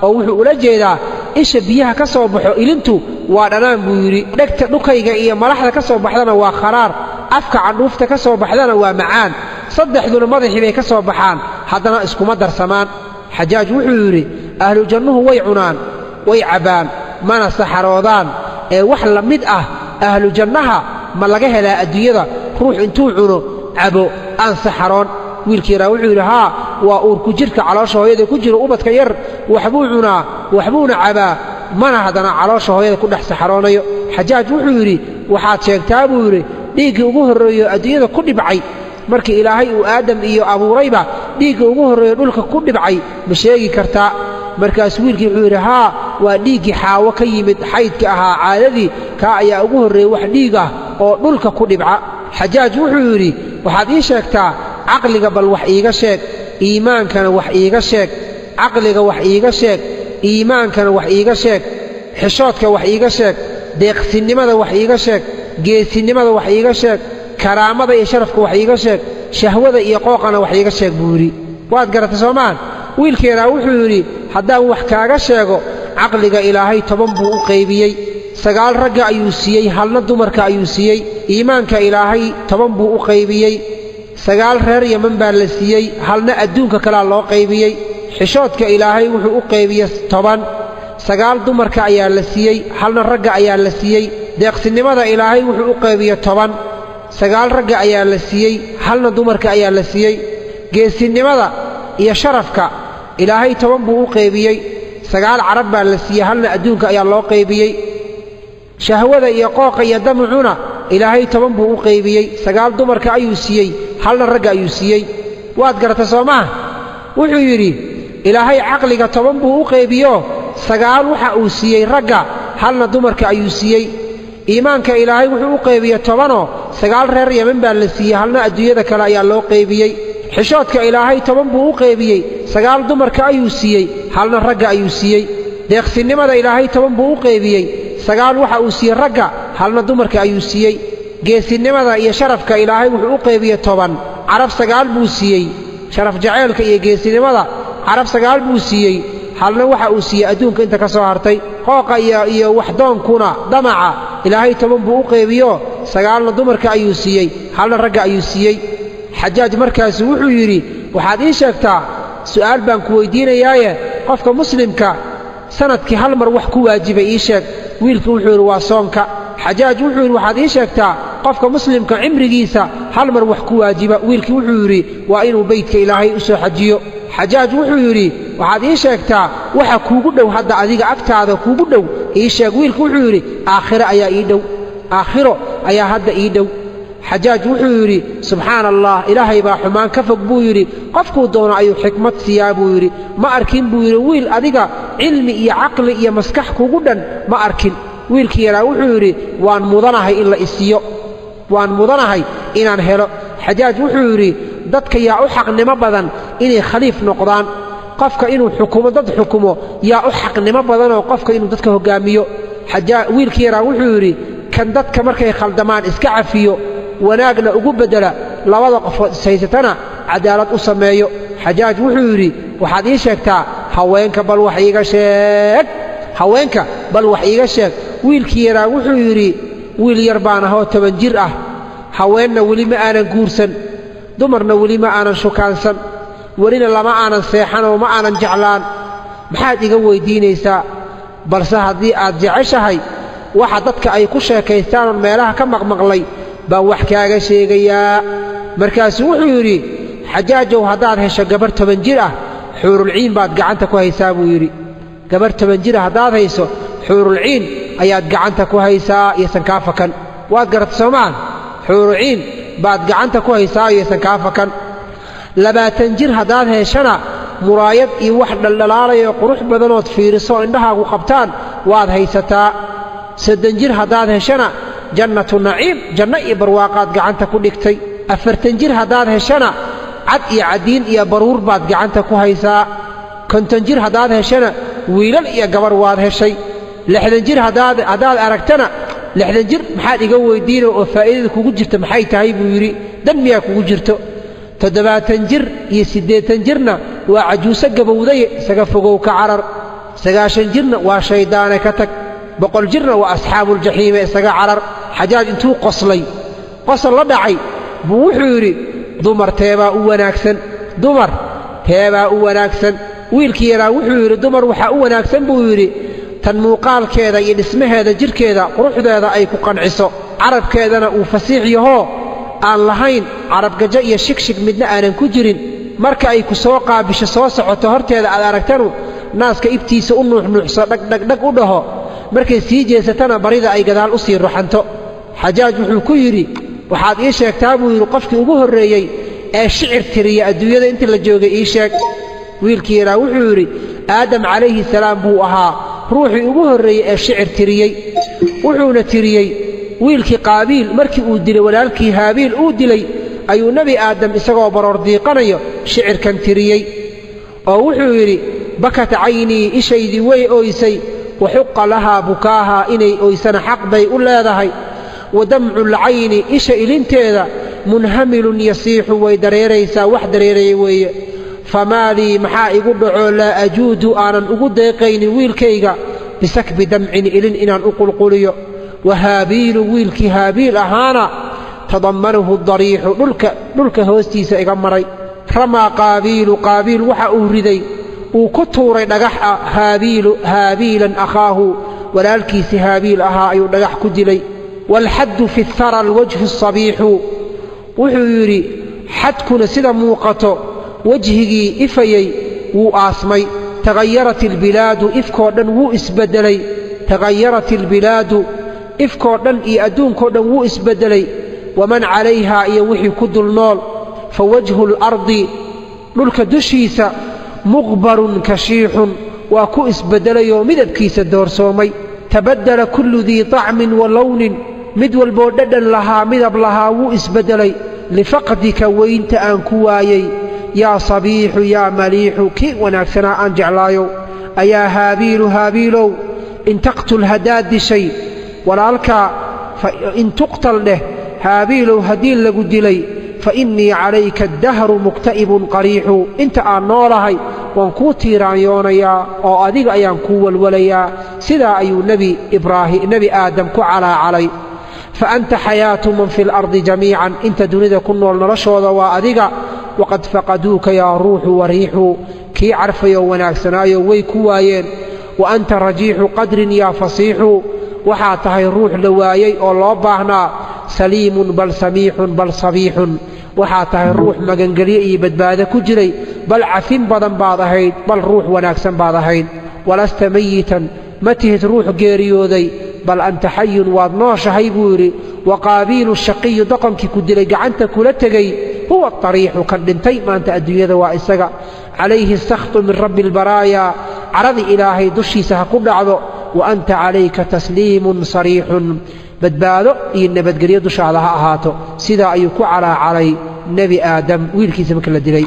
oo wuxuu ula jeedaa isha biyaha ka soo baxo ilintu waa dhanaan buu yidhi dhegta dhukayga iyo malaxda ka soo baxdana waa kharaar afka candhuufta ka soo baxdana waa macaan saddexduna madaxii bay ka soo baxaan haddana iskuma darsamaan xajaaj wuxuu yidhi ahlu jannuhu way cunaan way cabbaan mana saxaroodaan ee wax la mid ah ahlu jannaha ma laga helaa adduunyada ruux intuu cuno cabo aan saxaroon wiilkii yaraa wuxuu yidhi haa waa uurku jidhka caloosha hooyada ku jiro ubadka yar waxbuu cunaa waxbuuna cabaa mana haddana caloosha hooyada ku dhex saxaroonayo xajaaj wuxuu yidhi waxaad sheegtaa buu yidhi dhiiggii ugu horreeyo adduunyada ku dhibcay markii ilaahay uu aadam iyo abuurayba dhiigga ugu horreeyo dhulka ku dhibcay ma sheegi kartaa markaas wiilkii wuxuu yidhi haa waa dhiiggii xaawo ka yimid xaydka ahaa caadadii kaa ayaa ugu horreeyey wax dhiig ah oo dhulka ku dhibca xajaaj wuxuu yidhi waxaad ii sheegtaa caqliga bal wax iiga sheeg iimaankana wax iiga sheeg caqliga wax iiga sheeg iimaankana wax iiga sheeg xishoodka wax iiga sheeg deeqsinnimada wax iiga sheeg geesinimada wax iiga sheeg karaamada iyo sharafka wax iiga sheeg shahwada iyo qooqana wax iiga sheeg buu yidhi waad garatay soomaan wiilkeedaa wuxuu yidhi haddaan wax kaaga sheego caqliga ilaahay 10 buu u qaybiyey 9 ragga ayuu siiyey halna dumarka ayuu siiyey iimaanka ilaahay 10 buu u qaybiyey 9 reer yaman baa la siiyey halna adduunka kalaa loo qaybiyey xishoodka ilaahay wuxuu u qaybiyey 10 9 dumarka ayaa la siiyey halna ragga ayaa la siiyey deeqsinimada ilaahay wuxuu u qaybiyey 10 9 ragga ayaa la siiyey halna dumarka ayaa la siiyey geesinimada iyo sharafka ilaahay 10 buu u qaybiyey 9 carab baa la siiyey halna adduunka ayaa loo qaybiyey shahwada iyo qooqa iyo damcuna ilaahay 10 buu u qaybiyey 9 dumarka ayuu siiyey halna ragga ayuu siiyey waad garatay soomaa wuxuu yidhi ilaahay caqliga 10 buu u qaybiyo 9 waxa uu siiyey ragga halna dumarka ayuu siiyey iimaanka ilaahay wuxuu u qaybiyey 10 9 reer yaman baa la siiyey halna adduunyada kale ayaa loo qaybiyey xishoodka ilaahay 10 buu u qaybiyey 9 dumarka ayuu siiyey halna ragga ayuu siiyey deeqsinimada ilaahay 10 buu u qaybiyey 9 waxa uu siiyey ragga halna dumarka ayuu siiyey geesinimada iyo sharafka ilaahay wuxuu u qaybiyey 10 carab 9 buu siiyey sharaf jaceelka iyo geesinimada carab 9 buu siiyey halna waxa uu siiyey adduunka inta ka soo hartay qooqa iyo waxdoonkuna damaca ilaahay 10 buu u qaybiyo 9na dumarka ayuu siiyey halna ragga ayuu siiyey xajaaj markaas wuxuu yidhi waxaad ii sheegtaa su'aal baan ku weydiinayaaye qofka muslimka sanadkii hal mar wax ku waajibay ii sheeg wiilkii wuxuu yidhi waa soonka xajaaj wuxuu yidhi waxaad ii sheegtaa qofka muslimka cimrigiisa hal mar wax ku waajiba wiilkii wuxuu yidhi waa inuu beydka ilaahay u soo xajiyo xajaaj wuxuu yidhi waxaad ii sheegtaa waxa kuugu dhow hadda adiga agtaada kuugu dhow ii sheeg wiilkii wuxuu yidhi aakhiro ayaa ii dhow aakhiro ayaa hadda ii dhow xajaaj wuxuu yidhi subxaana allah ilaahay baa xumaan ka fog buu yidhi qofkuu doono ayuu xikmad siiyaa buu yidhi ma arkin buu yidhi wiil adiga cilmi iyo caqli iyo maskax kugu dhan ma arkin wiilkii yaraa wuxuu yidhi waan mudanahay in la isiiyo waan mudanahay inaan helo xajaaj wuxuu yidhi dadka yaa u xaqnimo badan inay khaliif noqdaan qofka inuu xukumo dad xukumo yaa u xaqnimo badanoo qofka inuu dadka hoggaamiyo wiilkii yaraa wuxuu yidhi kan dadka markay khaldamaan iska cafiyo wanaagna ugu beddela labada qofood ishaysatana cadaalad u sameeyo xajaaj wuxuu yidhi waxaad ii sheegtaa haweenka bal wax iiga sheeg haweenka bal wax iiga sheeg wiilkii yaraa wuxuu yidhi wiil yar baan ahoo 10 jir ah haweenna weli ma aanan guursan dumarna weli ma aanan shukaansan welina lama aanan seexanoo ma aanan jeclaan maxaad iga weyddiinaysaa balse haddii aad jeceshahay waxa dadka ay ku sheekaystaanoon meelaha ka maqmaqlay baan wax kaaga sheegayaa markaasuu wuxuu yidhi xajaajow haddaad hesho gabar 10 jir ah xuurulciin baad gacanta ku haysaa buu yidhi gabar 10 jir ah haddaad hayso xuurulciin ayaad gacanta ku haysaa iyosan kaa fakan waad garatay soomaan xuurulciin baad gacanta ku haysaa iyosan kaa fakan 20 jir haddaad heshana muraayad iyo wax dhaldhalaalaya qurux badanood fiiriso indhahaagu qabtaan waad haysataa 30 jir haddaad heshana jannatu naciim janno iyo barwaaqaad gacanta ku dhigtay 40 jir haddaad heshana cad iyo cadiin iyo baruur baad gacanta ku haysaa 50 jir haddaad heshana wiilal iyo gabar waad heshay 60 jir haddaad aragtana 60 jir maxaad iga weydiina oo faa'iidada kugu jirta maxay tahay buu yidhi dan miyaa kugu jirto 70 jir iyo 80 jirna waa cajuuso gabowday isaga fogow ka carar 90 jirna waa shaydaane ka tag 100 jirna waa asxaabuuljaxiime isaga carar xajaaj intuu qoslay qosol la dhacay buu wuxuu yidhi dumar teebaa u wanaagsan dumar teebaa u wanaagsan wiilkii yaraa wuxuu yidhi dumar waxaa u wanaagsan buu yidhi tan muuqaalkeeda iyo dhismaheeda jidhkeeda quruxdeeda ay ku qanciso carabkeedana uu fasiix yahoo aan lahayn carabgajo iyo shigshig midna aanan ku jirin marka ay ku soo qaabisho soo socoto horteeda aad aragtanu naaska ibtiisa u nuuxnuuxso dhagdhagdhag u dhaho markay sii jeesatana barida ay gadaal u sii ruxanto xajaaj wuxuu ku yidhi waxaad ii sheegtaa buu yidhi qofkii ugu horreeyey ee shicir tiriya adduunyada inta la joogay ii sheeg wiilkii yaraa wuxuu yidhi aadam calayhi salaam buu ahaa ruuxii ugu horreeyey ee shicir tiriyey wuxuuna tiriyey wiilkii qaabiil markii uu dilay walaalkii haabiil uu dilay ayuu nebi aadam isagoo baroor diiqanayo shicirkan tiriyey oo wuxuu yidhi bakat caynii ishaydii way ooysay waxuqa lahaa bukaahaa inay ooysana xaq bay u leedahay wadamcu lcayni isha ilinteeda munhamilun yasiixu way dareeraysaa wax dareeraya weeye famaa lii maxaa igu dhaco laa ajuudu aanan ugu deeqaynin wiilkayga bisakbi damcin ilin inaan u qulquliyo wahaabiilu wiilkii haabiil ahaana tadammanahu dariixu dhulka hoostiisa iga maray ramaa qaabiilu qaabiil waxa uu riday uu ku tuuray dhagax ah haabiilan akhaahu walaalkiisii haabiil ahaa ayuu dhagax ku dilay waalxaddu fi hara alwajhu asabiixu wuxuu yidhi xadkuna sida muuqato wejhigii ifayey wuu aasmay tagayarat ilbilaadu ifkoo dhan wuu isbeddelay tagayarat ilbilaadu ifkoo dhan iyo adduunkoo dhan wuu isbeddelay waman calayhaa iyo wixii ku dul nool fa wajhu اlardi dhulka dushiisa muqbarun kashiixun waa ku isbeddelayoo midabkiisa doorsoomay tabaddala kullu dii طacmin wa lownin mid walboo dhadhan lahaa midab lahaa wuu isbeddelay lifaqdika weynta aan ku waayey yaa sabiixu yaa maliixu kii wanaagsanaa aan jeclaayow ayaa haabiilu haabiilow in taqtul haddaad dishay walaalkaa in tuqtal dheh haabiilow haddii lagu dilay fa innii calayka addahru mukta'ibun qariixu inta aan noolahay waan kuu tiiraanyoonayaa oo adiga ayaan kuu walwalayaa sidaa ayuu nebi aadam ku calaacalay fa anta xayaatu man fi اlardi jamiican inta dunida ku nool noloshooda waa adiga waqad faqaduuka yaa ruuxu wariixu kii carfayoo wanaagsanaayo way ku waayeen wa anta rajiixu qadrin yaa fasiixu waxaa tahay ruux la waayey oo loo baahnaa saliimun bal samiixun bal sabiixun waxaa tahay ruux magangelye iyo badbaado ku jiray bal cafin badan baad ahayd bal ruux wanaagsan baad ahayd walasta mayitan ma tihid ruux geeriyooday bal anta xayun waad nooshahay buu yidhi wa qaabiilu shaqiyu doqonkii ku dilay gacanta kula tegey huwa ariixu kan dhintay maanta adduunyada waa isaga calayhi sakhtu min rabbi albaraayaa caradii ilaahay dushiisa ha ku dhacdo wa anta calayka tasliimun sariixun badbaado iyo nabadgelyo dushaada ha ahaato sidaa ayuu ku calaacalay nebi aadam wiilkiisa marka la dilay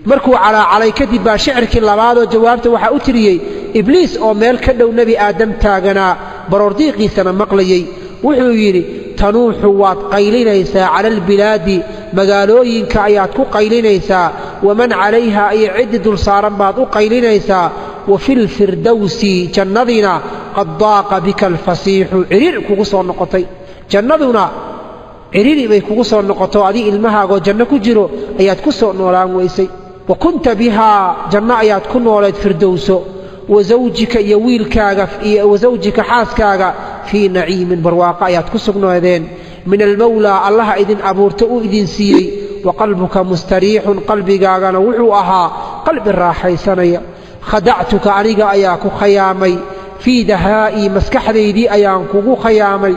markuu calaacalay kadib baa shicirkii labaadoo jawaabta waxaa u tiriyey ibliis oo meel ka dhow nebi aadam taaganaa baroordiiqiisana maqlayey wuxuu yidhi tanuuxu waad qaylinaysaa cala albilaadi magaalooyinka ayaad ku qaylinaysaa waman calayhaa iyo ciddi dul saaran baad u qaylinaysaa wa fi lfirdowsi jannadiina qad daaqa bika alfasiixu ciriir kugu soo noqotay jannaduna ciriiri bay kugu soo noqoto adii ilmahaagoo janno ku jiro ayaad ku soo noolaan weysay wa kunta bihaa janno ayaad ku noolayd firdowso wasawjika iyo wiilkaaga iyo wasawjika xaaskaaga fii naciimin barwaaqo ayaad ku sugnaadeen min almawlaa allaha idin abuurta uu idin siiyey wa qalbuka mustariixun qalbigaagana wuxuu ahaa qalbi raaxaysanaya khadactuka aniga ayaa ku khayaamay fii dahaa'ii maskaxdaydii ayaan kugu khayaamay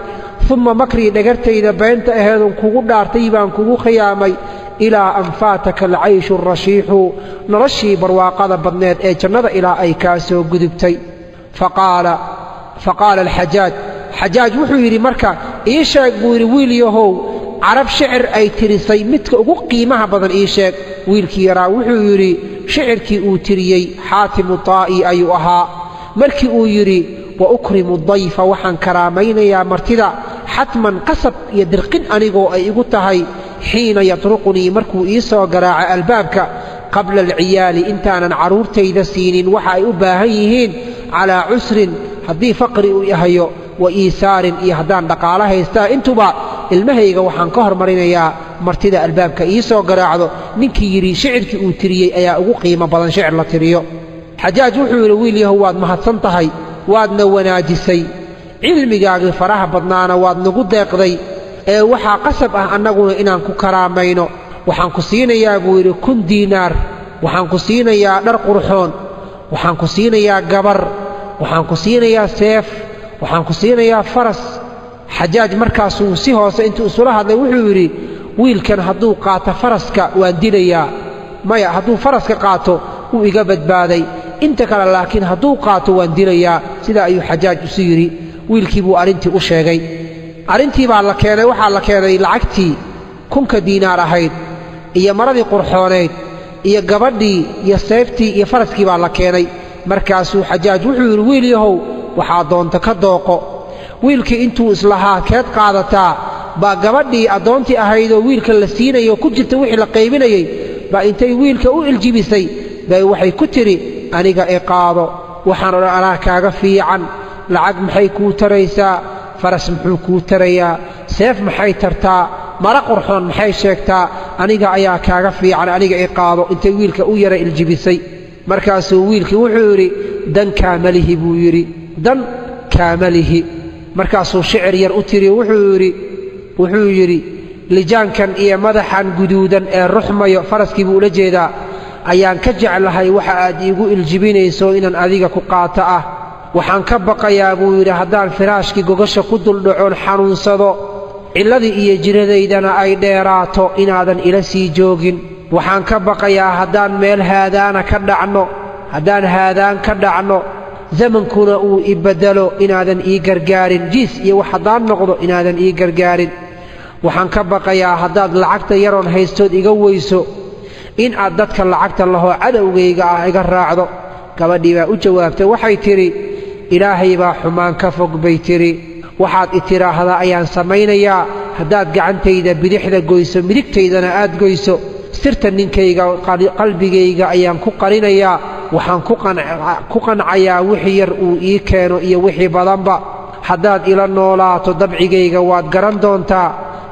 uma makrii dhagartayda beenta aheedun kugu dhaartay baan kugu khayaamay ilaa an faataka alcayshu arashiixu noloshii barwaaqada badneed ee jannada ilaa ay kaa soo gudubtay faqaala xajaaj wuxuu yidhi marka ii sheeg buu yidhi wiil yahow carab shicir ay tirisay midka ugu qiimaha badan ii sheeg wiilkii yaraa wuxuu yidhi shicirkii uu tiriyey xaatimu taa'i ayuu ahaa markii uu yidhi wa ukrimu dayfa waxaan karaamaynayaa martida xatman qasab iyo dirqin anigoo ay igu tahay xiina yatruqunii markuu ii soo garaaca albaabka qabla alciyaali intaanan carruurtayda siinin waxa ay u baahan yihiin calaa cusrin haddii faqri uu yahayo wa iisaarin iyo haddaan dhaqaalo haystaa intuba ilmahayga waxaan ka hormarinayaa martida albaabka ii soo garaacdo ninkii yidhi shicirkii uu tiriyey ayaa ugu qiimo badan shicir la tiriyo xajaaj wuxuu yidhi wiil yahow waad mahadsan tahay waadna wanaajisay cilmigaagii faraha badnaana waad nagu deeqday ee waxaa qasab ah annaguna inaan ku karaamayno waxaan ku siinayaa buu yidhi 1,000 diinaar waxaan ku siinayaa dhar qurxoon waxaan ku siinayaa gabar waxaan ku siinayaa seef waxaan ku siinayaa faras xajaaj markaasuu si hoose intuu isula hadlay wuxuu yidhi wiilkan hadduu qaato faraska waan dilayaa maya hadduu faraska qaato wuu iga badbaaday inta kale laakiin hadduu qaato waan dilayaa sidaa ayuu xajaaj isu yidhi wiilkii buu arrintii u sheegay arrintii baa la keenay waxaa la keenay lacagtii 1,000 diinaar ahayd iyo maradii qurxooneyd iyo gabadhii iyo seeftii iyo faraskii baa la keenay markaasuu xajaaj wuxuu yidhi wiil yahow waxaa doonta ka dooqo wiilkii intuu islahaa keed qaadataa baa gabadhii addoontii ahaydoo wiilka la siinayo ku jirta wixii la qaybinayey baa intay wiilka u iljibisay bay waxay ku tidhi aniga i qaado waxaan odhan anaa kaaga fiican lacag maxay kuu taraysaa faras muxuu kuu tarayaa seef maxay tartaa mara qurxoon maxay sheegtaa aniga ayaa kaaga fiican aniga i qaado intay wiilka u yara iljibisay markaasuu wiilkii wuxuu yidhi dan kaamalihi buu yidhi dan kaamalihi markaasuu shicir yar u tiri wuxuu yidhi lijaankan iyo madaxan guduudan ee ruxmayo faraskii buu ula jeedaa ayaan ka jeclahay waxa aad iigu iljibinayso inaan adiga ku qaato ah waxaan ka baqayaa buu yidhi haddaan firaashkii gogasha ku duldhacoon xanuunsado cilladii iyo jiradaydana ay dheeraato inaadan ila sii joogin waxaan ka baqayaa haddaan meel haadaan ka dhacno zamankuna uu i beddelo inaadan ii gargaarin jiis iyo wax haddaan noqdo inaadan ii gargaarin waxaan ka baqayaa haddaad lacagta yaroon haystood iga weyso in aad dadka lacagta lahoo cadowgayga ah iga raacdo gabadhii baa u jawaabtay waxay tidhi ilaahay baa xumaan ka fog bay tidhi waxaad i tidhaahdaa ayaan samaynayaa haddaad gacantayda bidixda goyso midigtaydana aad goyso sirta ninkayga qalbigayga ayaan ku qarinayaa waxaan ku qancayaa wixii yar uu ii keeno iyo wixii badanba haddaad ila noolaato dabcigayga waad garan doontaa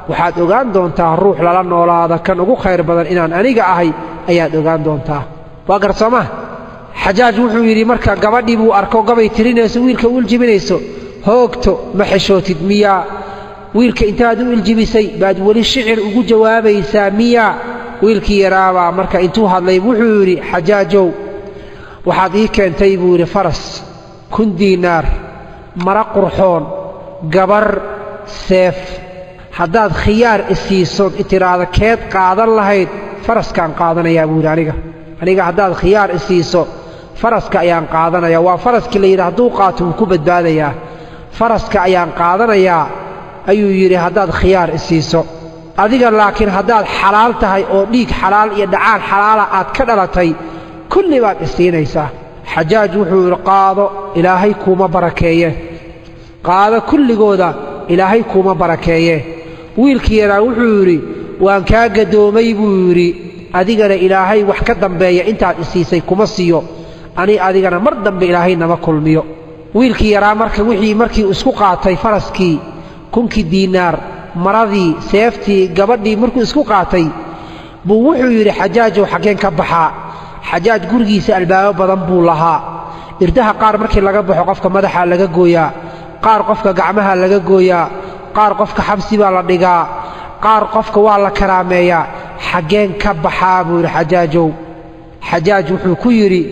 waxaad ogaan doontaa ruux lala noolaada kan ugu khayr badan inaan aniga ahay ayaad ogaan doontaa waa garsooma xajaaj wuxuu yidhi marka gabadhii buu arko gabay tirinayso wiilka u iljibinayso hoogto ma xeshootid miyaa wiilka intaad u iljibisay baad weli shicir ugu jawaabaysaa miyaa wiilkii yaraabaa marka intuu hadlay wuxuu yidhi xajaajow waxaad ii keentay buu yidhi faras 1,000 diinaar mara qurxoon gabar seef haddaad khiyaar isiisood itiraahda keed qaadan lahayd faraskaan qaadanayaa buu yidhi aniga haddaad khiyaar isiiso faraska ayaan qaadanayaa waa faraskii la yidhi hadduu qaato wuu ku badbaadayaa faraska ayaan qaadanayaa ayuu yidhi haddaad khiyaar isiiso adiga laakiin haddaad xalaal tahay oo dhiig xalaal iyo dhacaan xalaala aad ka dhalatay kulli baad isiinaysaa xajaaj wuxuu yidhi qaado ilaahay kuuma barakeeye qaado kulligooda ilaahay kuuma barakeeye wiilkii yaraa wuxuu yidhi waan kaa gadoomay buu yidhi adigana ilaahay wax ka dambeeya intaad isiisay kuma siiyo ani adigana mar dambe ilaahay nama kulmiyo wiilkii yaraa markii isku qaatay faraskii 1,000 diinaar maradii seeftii gabadhii markuu isku qaatay buu wuxuu yidhi xajaajow xaggeen ka baxaa xajaaj gurigiisa albaabo badan buu lahaa irdaha qaar markii laga baxo qofka madaxa laga gooyaa qaar qofka gacmaha laga gooyaa qaar qofka xabsi baa la dhigaa qaar qofka waa la karaameeyaa xaggeen ka baxaa buu yidhi xajaajow xajaaj wuxuu ku yidhi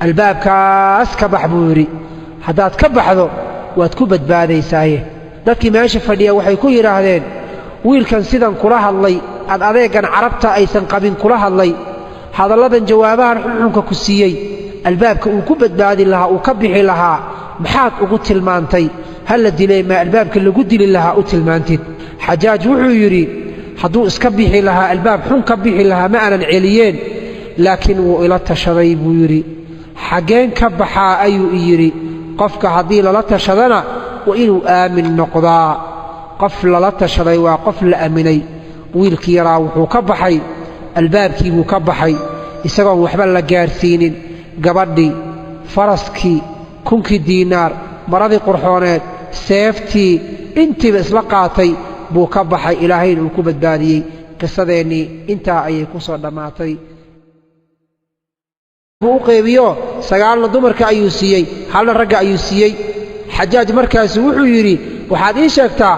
albaabkaas ka bax buu yidhi haddaad ka baxdo waad ku badbaadaysaaye dadkii meesha fadhiya waxay ku yidhaahdeen wiilkan sidan kula hadlay ad adeegan carabta aysan qabin kula hadlay hadalladan jawaabahan xunxunka ku siiyey albaabka uu ku badbaadi lahaa uu ka bixi lahaa maxaad ugu tilmaantay hal la dilay ma albaabka lagu dili lahaa u tilmaantid xajaaj wuxuu yidhi hadduu iska bixi lahaa albaab xun ka bixi lahaa ma aanan celiyeen laakiin wuu ila tashaday buu yidhi xaggeen ka baxaa ayuu yidhi qofka haddii lala tashadana waa inuu aamin noqdaa qof lala tashaday waa qof la aaminay wiilkii yaraa wuxuu ka baxay albaabkii buu ka baxay isagoon waxba la gaarsiinin gabadhii faraskii 1,000 diinaar maradii qurxooneed seeftii intiiba isla qaatay buu ka baxay ilaahayna uu ku badbaadiyey qisadeennii intaa ayay ku soo dhammaatay buu u qeybiyo 9 dumarka ayuu siiyey 1 ragga ayuu siiyey xajaaj markaas wuxuu yidhi waxaad ii sheegtaa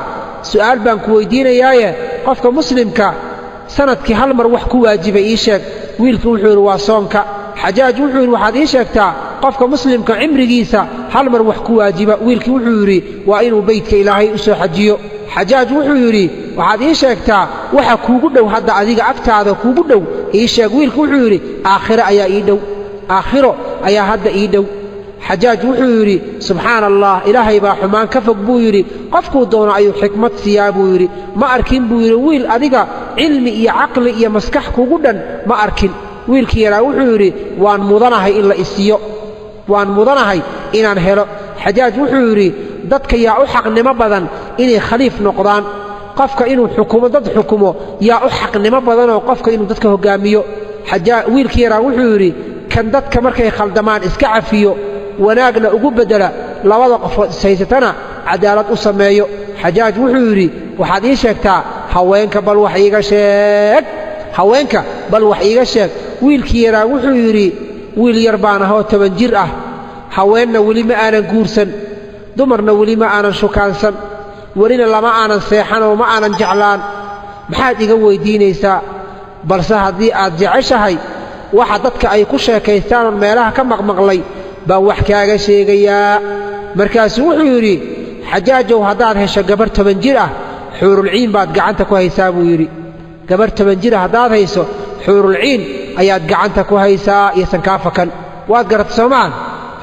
su'aal baan ku weydiinayaaye qofka muslimka sanadkii 1 mar wax ku waajiba ii sheeg wiilku wuxuu yidhi waa soonka xajaaj wuxuu yidhi waxaad ii sheegtaa qofka muslimka cimrigiisa 1 mar wax ku waajiba wiilkii wuxuu yidhi waa inuu beydka ilaahay u soo xajiyo xajaaj wuxuu yidhi waxaad ii sheegtaa waxa kuugu dhow hadda adiga agtaada kuugu dhow ii sheeg wiilku wuxuu yidhi aakhiro ayaa ii dhow aakhiro ayaa hadda ii dhow xajaaj wuxuu yidhi subxaana allah ilaahay baa xumaan ka fog buu yidhi qofkuu doono ayuu xikmad siiyaa buu yidhi ma arkin buu yidhi wiil adiga cilmi iyo caqli iyo maskax kugu dhan ma arkin wiilkii yaraa wuxuu yidhi waan mudanahay in la isiyo waan mudanahay inaan helo xajaaj wuxuu yidhi dadka yaa u xaqnimo badan inay khaliif noqdaan qofka inuu xukumo dad xukumo yaa u xaqnimo badanoo qofka inuu dadka hoggaamiyo wiilkii yaraa wuxuu yidhi kan dadka markay khaldamaan iska cafiyo wanaagna ugu beddela labada qofood ishaysatana cadaalad u sameeyo xajaaj wuxuu yidhi waxaad ii sheegtaa haweenka bal wax iiga sheeg haweenka bal wax iiga sheeg wiilkii yaraa wuxuu yidhi wiil yar baan ahoo 10 jir ah haweenna weli ma aanan guursan dumarna weli ma aanan shukaansan welina lama aanan seexanoo ma aanan jeclaan maxaad iga weydiinaysaa balse haddii aad jeceshahay waxa dadka ay ku sheekaystaan oo meelaha ka maqmaqlay baan wax kaaga sheegayaa markaasuu wuxuu yidhi xajaajow haddaad hesho gabar 10 jir ah xuurulciin baad gacanta ku haysaa buu yidhi gabar 10 jir haddaad hayso xuurulciin ayaad gacanta ku haysaa iyosan kaa fakan waad garata soomaan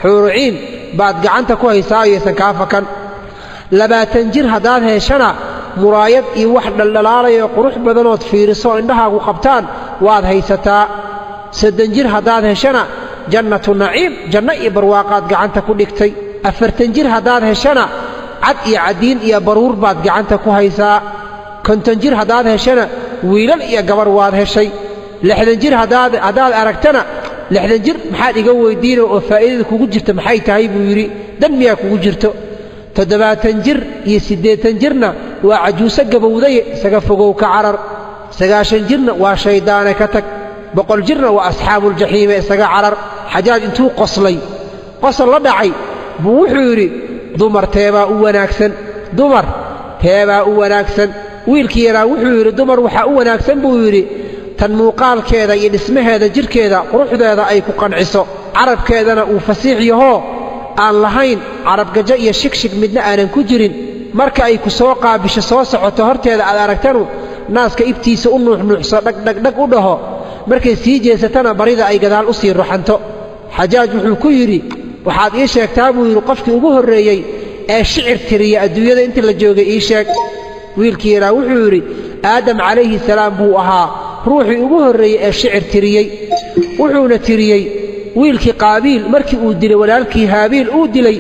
xuurulciin baad gacanta ku haysaa iyosan kaa fakan 20 jir haddaad heshana muraayad iyo wax dhaldhalaalaya qurux badanood fiiriso indhahaagu qabtaan waad haysataa 30 jir haddaad heshana jannatu naciim janno iyo barwaaqaad gacanta ku dhigtay 40 jir haddaad heshana cad iyo cadiin iyo baruur baad gacanta ku haysaa 50 jir haddaad heshana wiilal iyo gabar waad heshay 60 jir haddaad aragtana 60 jir maxaad iga weydiinay oo faa'iidada kugu jirta maxay tahay buu yidhi dan miyaa kugu jirto 70 jir iyo 80 jirna waa cajuuso gabowday isaga fogow ka carar 90 jirna waa shaydaane ka tag 100 jirna waa asxaabul jahiim isaga carar xajaaj intuu qoslay qosol la dhacay buu wuxuu yidhi dumar teebaa u wanaagsan dumar teebaa u wanaagsan wiilkii yaraa wuxuu yidhi dumar waxaa u wanaagsan buu yidhi tan muuqaalkeeda iyo dhismaheeda jirkeeda quruxdeeda ay ku qanciso carabkeedana uu fasiix yahoo aan lahayn carabgajo iyo shigshig midna aanan ku jirin marka ay ku soo qaabisho soo socoto horteeda aad aragtanu naaska ibtiisa u nuuxnuuxso dhagdhagdhag u dhaho markay sii jeesatana barida ay gadaal u sii ruxanto xajaaj wuxuu ku yidhi waxaad ii sheegtaa buu yidhi qofkii ugu horreeyey ee shicir tiriya adduunyada intii la joogay ii sheeg wiilkii yaraa wuxuu yidhi aadam calayhi salaam buu ahaa ruuxii ugu horreeyey ee shicir tiriyey wuxuuna tiriyey wiilkii qaabiil markii uu dilay walaalkii haabiil uu dilay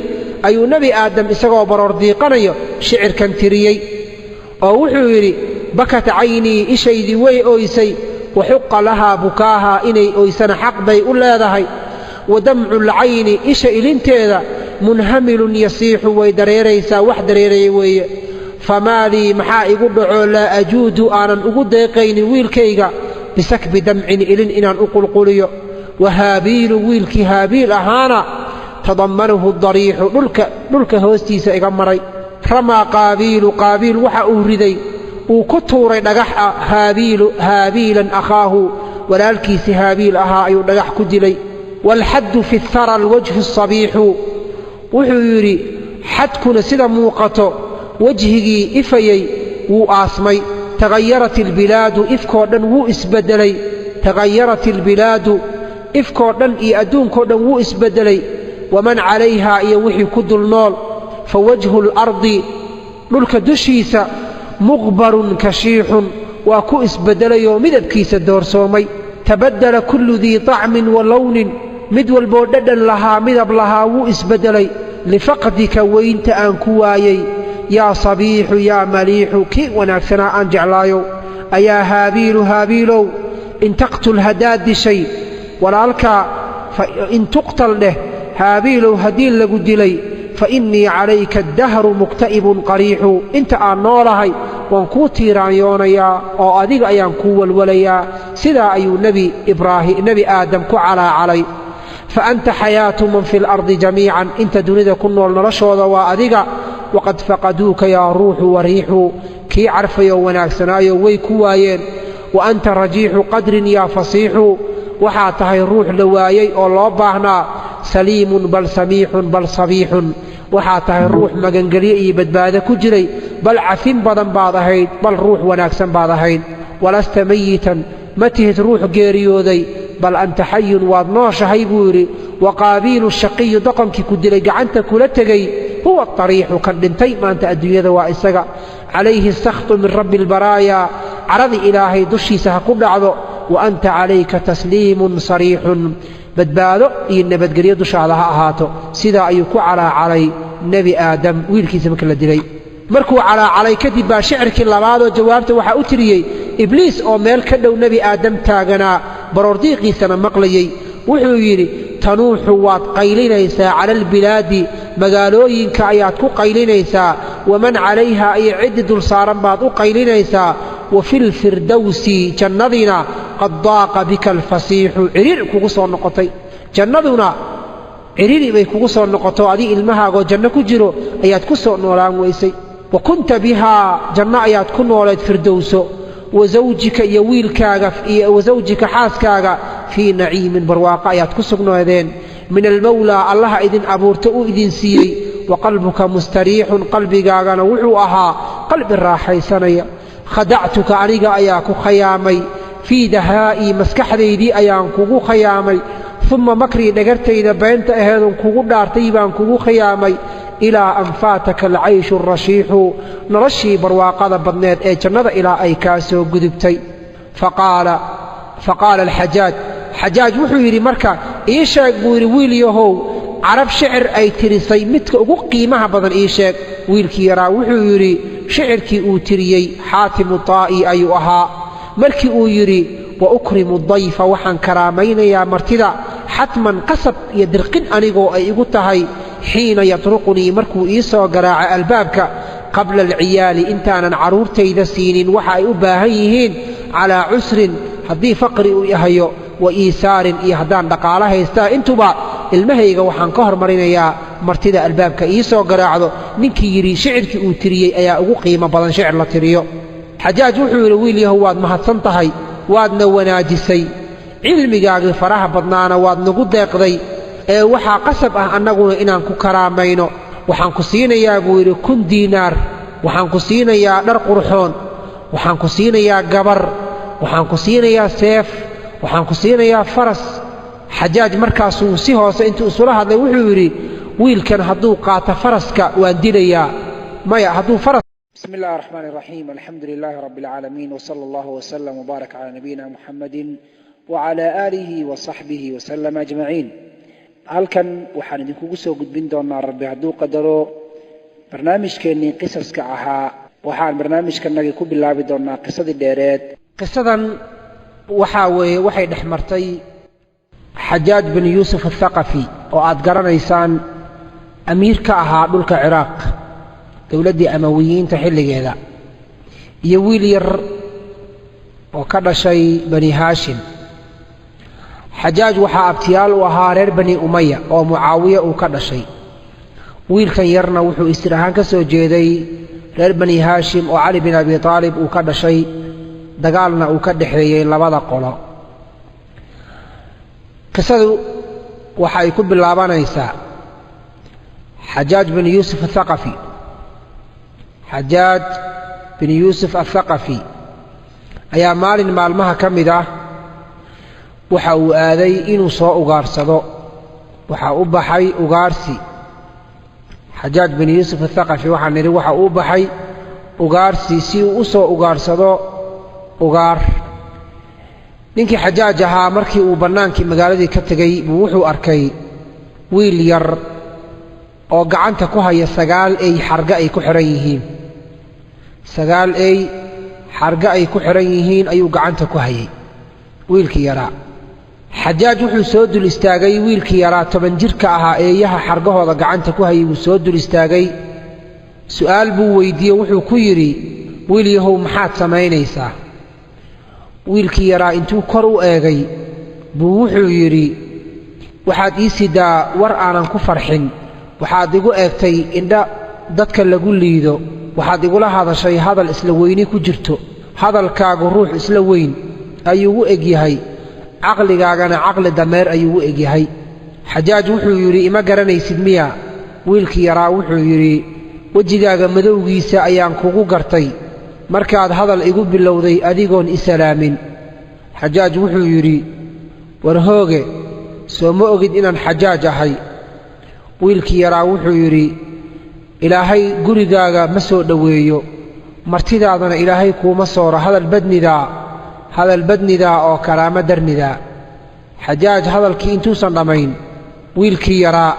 ayuu nebi aadam isagoo baroor diiqanayo shicirkan tiriyey oo wuxuu yidhi bakat caynii ishaydii way ooysay waxuqa lahaa bukaahaa inay ooysana xaq bay u leedahay wadamcu lcayni isha ilinteeda munhamilun yasiixu way dareeraysaa wax dareeraya weeye famaa lii maxaa igu dhacoo laa ajuudu aanan ugu deeqaynin wiilkayga bisakbi damcin ilin inaan u qulquliyo wahaabiilu wiilkii haabiil ahaana tadammanahu dariixu dhulka hoostiisa iga maray ramaa qaabiilu qaabiil waxa uu riday uu ku tuuray dhagax ah haabiilan akhaahu walaalkiisii haabiil ahaa ayuu dhagax ku dilay waalxaddu fi hara alwajhu asabiixu wuxuu yidhi xadkuna sida muuqato wejhigii ifayey wuu aasmay tagayarat ilbilaadu ifkoo dhan wuu isbeddelay tagayarat ilbilaadu ifkoo dhan iyo adduunkoo dhan wuu isbeddelay waman calayhaa iyo wixii ku dul nool fa wajhu اlardi dhulka dushiisa muqbarun kashiixun waa ku isbeddelayoo midabkiisa doorsoomay tabaddala kullu dii طacmin wa lownin mid walboo dhadhan lahaa midab lahaa wuu isbeddelay lifaqdika weynta aan ku waayey yaa sabiixu yaa maliixu kii wanaagsanaa aan jeclaayow ayaa haabiilu haabiilow in taqtul haddaad dishay walaalkaa in tuqtal dheh haabiilow haddii lagu dilay fa innii calayka addahru mukta'ibun qariixu inta aan noolahay waan kuu tiiraanyoonayaa oo adiga ayaan kuu walwalayaa sidaa ayuu nebi aadam ku calaacalay فأنت حياة من في الأرض جميعا أنت دنيا كنول نرشوذا وأذيقا وقد فقدوك يا روح وريح كي عرف يوناك سنايا ويكوايين وأنت رجيح قدر يا فصيح وحاته الروح لوايي الله باهنا سليم بل سميح بل صبيح وحاته الروح مغنغلي بدبادة كجري بل عثم بدن بعضهين بل روح وناكسن بعضهين ولست ميتا متهت روح غيريودي بل أنت حي وادناش هيبوري وقابيل الشقي دقنك كدلي قعنت كلتغي هو الطريح كدنتي ما أنت الدنيا وائسغا عليه السخط من رب البرايا عرض إلهي دشي سهكب عضو وأنت عليك تسليم صريح بدبادو إن بدقريا دش على هاتو سيدا أيكو علي نبي آدم ويلكي سمك الدلي مركو علي كدب شعرك اللبادو جوابته وحا أتريي إبليس أو ميل كدو نبي آدم تاغنا بررديقي سنة مقليي وحو يري تنوح واد قيلينيسا على البلاد مقالوين كاياتكو قيلينيسا ومن عليها أي عدد الصارم بعض قيلينيسا وفي الفردوس جندنا قد ضاق بك الفصيح عرير كوغسو نقطي جندنا عرير بي كوغسو نقطو ادي ilmahaago janno ku jiro ayaad ku soo noolaan weysay وكنت بها جنة ayaad ku noolayd firdowso وزوجك يا ويلكاغا وزوجك حاسكاغا في نعيم برواقه ayaad ku sugnaadeen من المولى الله idin abuurto oo idin siiyay وقلبك مستريح قلبigaaga wuxuu ahaa qalbi raaxaysanaya خدعتك أنيق أياك خيامي في دهائي مسكحديدي أيان كوغو خيامي ثم مكري نقرتينا بينت أهدن كوغو دارتيبان كوغو خيامي إلى أن فاتك العيش الرشيح نرشي برواقة بدنيت أي جنة إلى أي كاسو قدبتي فقال الحجاج وحيري مركا إيشاك بوري ويليهو عرب شعر أي تريسي متك أقو قيمها بدن إيشاك ويلكي يرا وحيري شعركي أو تريي حاتم طائي أيها مركي أو يري وأكرم الضيف وحن كرامين يا مرتدى حتما قصب يدرقن أنيقو أي قطهي حين يطرقني مركو إيسا قراع البابك قبل العيال إنتانا عرورتي دسين وحي أباهيهين على عسر هدي فقر يهيو وإيسار إيهدان دقالها يستا انتبا المهيغا وحان كهر مرينيا مرتدى البابك إيسا قراعدو ننكي يري شعركي أو تريي أيا أقو قيمة بدن شعر لتريو حجاج وحوير ويلي هواد مهدسنتهي وادنا وناجسي علمigaaga faraha badnaana waad nagu deeqday ee waxa qasab ah annaguna inaan ku karaamayno waxaan ku siinayaa buu yiri 1 diinaar waxaan ku siinayaa dhar qurxoon waxaan ku siinayaa gabar waxaan ku siinayaa seef waxaan ku siinayaa faras xajaaj markaas uu si hoose intuu isula hadlay wuxuu yiri wiilkan hadduu qaato faraska waan dilayaa maya hadduu faras بسم الله الرحمن الرحيم الحمد لله رب العالمين وصلى الله وسلم وبارك على نبينا محمد وعلى آله وصحبه وسلم أجمعين. halkan waxaan idinku soo gudbin doonaa rabbi hadduu qadaro barnaamijkeennii qisaska ahaa waxaan barnaamijkanaga ku bilaabi doonaa qisadii dheereed. qisadan waxay dhex martay xajaaj bin yuusuf athaqafi oo aad garanaysaan amiirka ahaa dhulka ciraaq dowladdii amawiyiinta xilligeeda iyo wiil yar oo ka dhashay bani haashim. xajaaj waxaa abtiyaal u ahaa reer bani umaya oo mucaawiya uu ka dhashay. wiilkan yarna wuxuu isir ahaan ka soo jeeday reer bani haashim oo cali bin abi aalib uu ka dhashay dagaalna uu ka dhexeeyey labada qolo. qisadu waxay ku bilaabanaysaa xajaaj bin yuusuf athaqafi. xajaaj bin yuusuf athaqafi ayaa maalin maalmaha ka mid ah waxa uu aaday inuu soo ugaarsado. waxa u baxay ugaarsi. xajaaj bin yuusuf athaqafi waxaan nidhi waxa uu baxay ugaarsi si uu u soo ugaarsado ugaar. ninkii xajaaj ahaa markii uu bannaankii magaaladii ka tegey buu wuxuu arkay wiil yar oo gacanta ku haya 9 ey xarga ay ku xiran yihiin. 9 ey xarga ay ku xiran yihiin ayuu gacanta ku hayay wiilkii yaraa. xajaaj wuxuu soo dul istaagay wiilkii yaraa 10 jirka ahaa eeyaha xargahooda gacanta ku hayay wuu soo dul istaagay. su'aal buu weydiiyey wuxuu ku yidhi wiilyahow maxaad samaynaysaa wiilkii yaraa intuu kor u eegay buu wuxuu yidhi waxaad ii sidaa war aanan ku farxin waxaad igu eegtay indha dadka lagu liido waxaad igula hadashay hadal isla weyni ku jirto hadalkaagu ruux isla weyn ayuu u eg yahay caqligaagana caqli dameer ayuu u eg yahay xajaaj wuxuu yidhi ima garanaysid miya wiilkii yaraa wuxuu yidhi wejigaaga madowgiisa ayaan kugu gartay markaad hadal igu bilowday adigoon i salaamin xajaaj wuxuu yidhi war hooge soo ma ogid inaan xajaaj ahay wiilkii yaraa wuxuu yidhi ilaahay gurigaaga ma soo dhoweeyo martidaadana ilaahay kuuma sooro hadal badnidaa oo karaamo darnidaa xajaaj hadalkii intuusan dhammayn wiilkii yaraa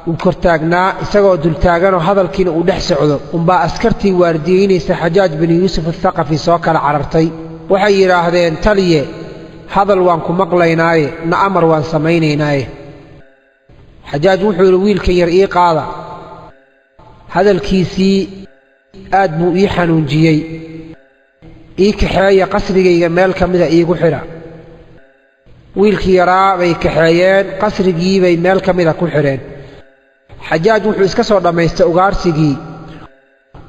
uu kortaagnaa isagoo dultaaganoo hadalkiina uu dhex socdo unbaa askartii waardiyeynaysa xajaaj binu yuusuf athaqafi soo kala carartay waxay yidhaahdeen taliye hadal waan ku maqlaynaaye na amar waan samaynaynaaye xajaaj wuxuu yidhi wiilkan yar ii qaada hadalkiisii aad buu ii xanuunjiyey ii kaxeeya qasrigayga meel ka mida iigu xidha wiilkii yaraa bay kaxeeyeen qasrigii bay meel ka mida ku xidheen xajaaj wuxuu iska soo dhammaystay ugaarsigii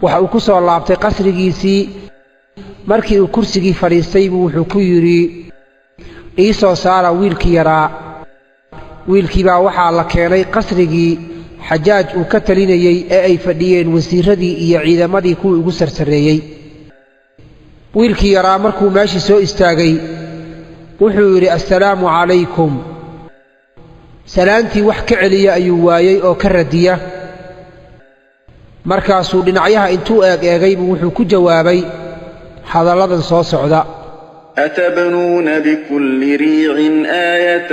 waxa uu ku soo laabtay qasrigiisii markii uu kursigii fadhiistay buu wuxuu ku yidhi ii soo saara wiilkii yaraa wiilkii baa waxaa la keenay qasrigii xajaaj uu ka talinayey ee ay fadhiyeen wasiiradii iyo ciidamadii kuwii ugu sarsareeyey wiilkii yaraa markuu meeshii soo istaagay wuxuu yidhi assalaamu calaykum salaantii wax ka celiya ayuu waayey oo ka radiya markaasuu dhinacyaha intuu eegay buu wuxuu ku jawaabay hadalladan soo socda أتبنون بكل ريع آية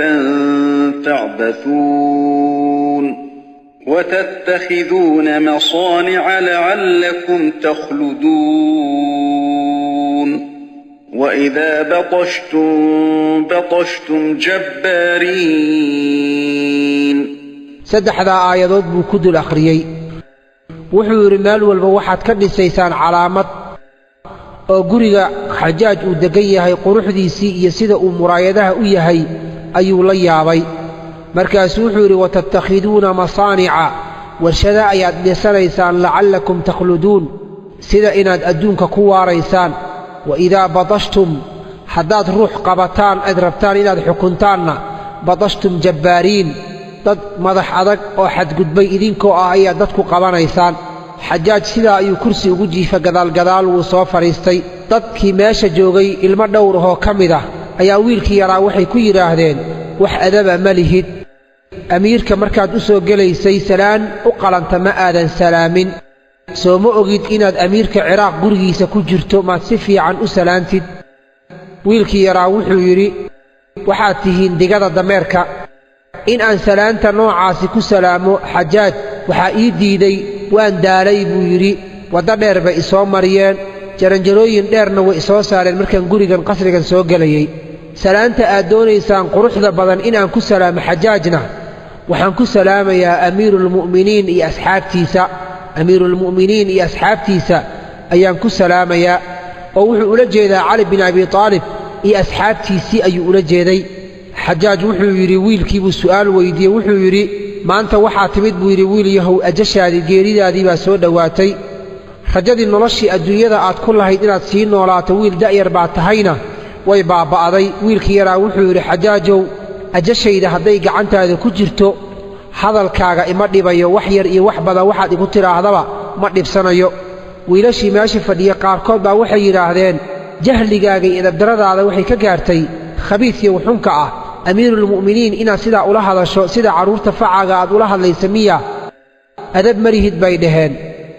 تعبثون وتتخذون مصانع لعلكم تخلدون وإذا بطشتم جبارين saddexdaa aayadood buu ku dul akhriyey wuxuu yidhi meel walba waxaad ka dhisaysaan calaamad oo guriga xajaaj uu deggan yahay quruxdiisii iyo sida uu muraayadaha u yahay ayuu la yaabay markaasuu wuxuu yidhi watattakhiduuna masaanica warshada ayaad dhisanaysaan lacallakum takhluduun sida inaad adduunka ku waaraysaan wa idaa badashtum haddaad ruux qabataan aad rabtaan inaad xukuntaanna badashtum jabbaariin dad madax adag oo xadgudbay idinkoo ah ayaad dadku qabanaysaan xajaaj sidaa ayuu kursi ugu jiifa gadaalgadaal wuu soo fadhiistay dadkii meesha joogay ilmo dhowrahoo ka mid ah ayaa wiilkii yaraa waxay ku yidhaahdeen wax adaba ma lihid amiirka markaad u soo gelaysay salaan u qalanta ma aadan salaamin soo ma ogid inaad amiirka ciraaq gurigiisa ku jirto maad si fiican u salaantid wiilkii yaraa wuxuu yidhi waxaad tihiin digada dameerka in aan salaanta noocaasi ku salaamo xajaaj waxaa ii diiday waan daalay buu yidhi waddo dheer bay isoo mariyeen jaranjarooyin dheerna way isoo saareen markaan gurigan qasrigan soo gelayey salaanta aad doonaysaan quruxda badan inaan ku salaamo xajaajna waxaan ku salaamayaa amiiruulmu'miniin iyo asxaabtiisa ayaan ku salaamayaa oo wuxuu ula jeedaa cali bin abi aalib iyo asxaabtiisii ayuu ula jeeday xajaaj wuxuu yidhi wiilkiibuu su'aal weydiiyey wuxuu yidhi maanta waxaa timid buu yidhi wiil yahow ajashaadii geeridaadii baa soo dhowaatay rajadii noloshii adduunyada aad ku lahayd inaad sii noolaato wiil da'yar baa tahayna way baaba'day wiilkii yaraa wuxuu yidhi xajaajow ajashayda hadday gacantaada ku jirto hadalkaaga ima dhibayo wax yar iyo wax badan waxaad igu tidhaahdaba ma dhibsanayo wiilashii meesha fadhiya qaarkood baa waxay yidhaahdeen jahligaaga iyo edabdaradaada waxay ka gaartay khabiidkiyo wuxunka ah amiiruulmu'miniin inaad sidaa ula hadasho sida carruurta facaaga aad ula hadlaysa miya adab ma lihid bay dhaheen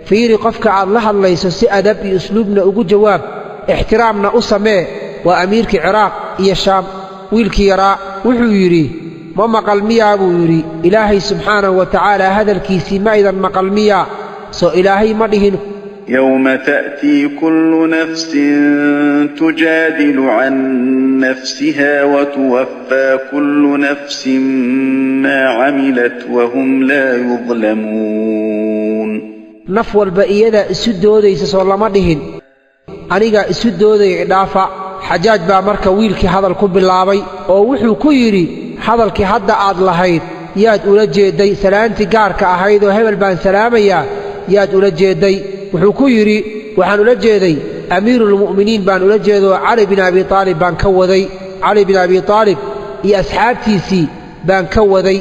fiiri qofka aad la hadlayso si adab iyo usluubna ugu jawaab ixtiraamna u samee waa amiirkii ciraaq iyo shaam wiilkii yaraa wuxuu yidhi ma maqal miyaa buu yidhi ilaahay subxaanahu wa tacaala hadalkiisii ma idan maqal miyaa soo ilaahay ma dhihin يوم تأتي كل نفس تجادل عن نفسها وتوفى كل نفس ما عملت وهم لا يظلمون naf walba iyada isu doodaysa soo lama dhihin aniga isu doodaya idhaafa xajaaj baa marka wiilkii hadal ku bilaabay oo wuxuu ku yidhi hadalkii hadda aad lahayd yaad ula jeeday salaantii gaarka ahayd oo hebel baan salaamayaa yaad ula jeeday wuxuu ku yidhi waxaan ula jeeday amiirulmu'miniin baan ula jeedo cali bin abi aalib baan ka waday cali bin abi aalib iyo asxaabtiisii baan ka waday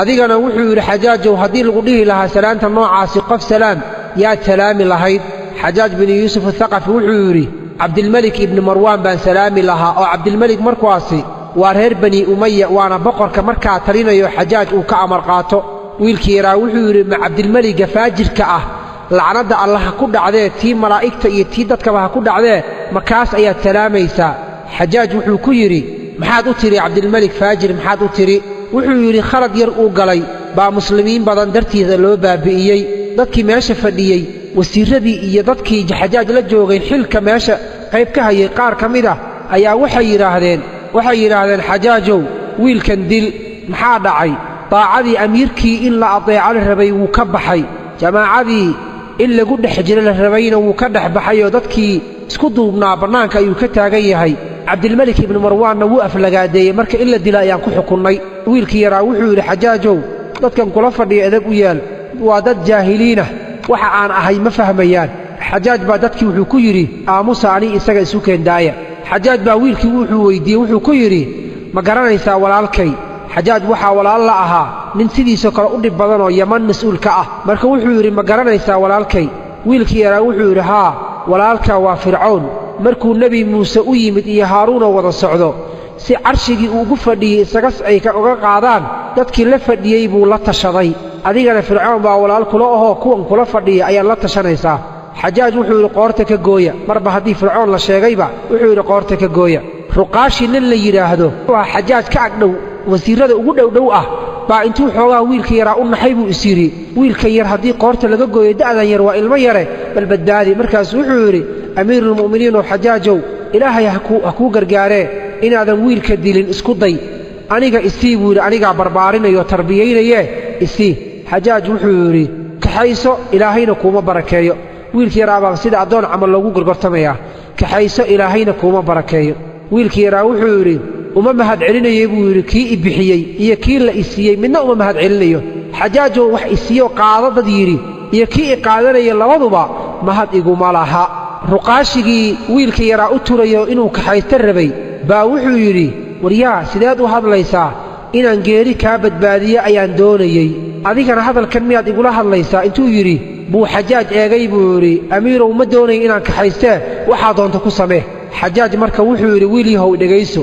adigana wuxuu yidhi xajaajow haddii lagu dhihi lahaa salaanta noocaasi qof salaam yaad salaami lahayd xajaaj bin yuusuf athaqafi wuxuu yidhi cabdilmelik ibni marwaan baan salaami lahaa oo cabdilmelik markuwaasi waa reer bani umaya waana boqorka markaa talinayo xajaaj uu ka amar qaato wiilkii yaraa wuxuu yidhi ma cabdilmeliga faajirka ah lacnadda alla ha ku dhacdee tii malaa'igta iyo tii dadkaba ha ku dhacdee makaas ayaad salaamaysaa xajaaj wuxuu ku yidhi maxaad u tidhi cabdilmelik faajir maxaad u tidhi wuxuu yidhi khalad yar uu galay baa muslimiin badan dartiisa loo baabi'iyey dadkii meesha fadhiyey wasiirradii iyo dadkii xajaaj la joogay xilka meesha qayb ka hayay qaar ka mid ah ayaa waxay yidhaahdeen xajaajow wiilkan dil maxaa dhacay daacadii amiirkii in la adeeco la rabay wuu ka baxay jamaacadii in lagu dhex jiro la rabayna wuu ka dhex baxay oo dadkii isku duubnaa bannaanka ayuu ka taagan yahay cabdilmelik ibni marwaanna wuu aflagaadeeyey marka in la dila ayaan ku xukunnay wiilkii yaraa wuxuu yidhi xajaajow dadkan kula fadhiya edeg u yaal waa dad jaahiliinah waxa aan ahay ma fahmayaan xajaaj baa dadkii wuxuu ku yidhi aamusa ani isaga isu keendaaya xajaaj baa wiilkii wuxuu weyddiiyey wuxuu ku yidhi ma garanaysaa walaalkay xajaaj waxaa walaal la ahaa nin sidiisoo kale u dhib badan oo yaman mas-uul ka ah marka wuxuu yidhi ma garanaysaa walaalkay wiilkii yaraa wuxuu yidhi haa walaalka waa fircoon markuu nebi muuse u yimid iyo haaruunoo wada socdo si carshigii uu ugu fadhiyey isagas ay uga qaadaan dadkii la fadhiyey buu la tashaday adigana fircoon baa walaal kula ahoo kuwan kula fadhiya ayaad la tashanaysaa xajaaj wuxuu yidhi qoorta ka gooya marba haddii fircoon la sheegayba wuxuu yidhi qoorta ka gooya ruqaashi nin la yidhaahdo waa xajaaj ka agdhow wasiirrada ugu dhowdhow ah baa intuu xoogaa wiilka yaraa u naxay buu is yidhi wiilkan yar haddii qoorta laga gooyo da'dan yar waa ilmo yare bal badbaadi markaasuu wuxuu yidhi amiirulmu'miniin oo xajaajow ilaahay ha kuu gargaaree inaadan wiilka dilin isku day aniga isii buu yidhi anigaa barbaarinayoo tarbiyaynayee isii xajaaj wuxuu yidhi kaxayso ilaahayna kuuma barakeeyo wiilkii yaraa baa sida addoon camal loogu gorgortamayaa kaxayso ilaahayna kuuma barakeeyo wiilkii yaraa wuxuu yidhi uma mahad celinayey buu yidhi kii i bixiyey iyo kii la isiiyey midna uma mahad celinayo xajaajoo wax isiiyo qaado dad yidhi iyo kii i qaadanaya labaduba mahad iguma laha ruqaashigii wiilkii yaraa u turayo inuu kaxaysta rabay baa wuxuu yidhi waryaa sideed u hadlaysaa inaan geeri kaa badbaadiye ayaan doonayey adigana hadalkan miyaad igula hadlaysaa intuu yidhi buu xajaaj eegay buu yidhi amiirow ma doonay inaan kaxaystee waxaa doonta ku samee xajaaj marka wuxuu yidhi wiil yahow dhegayso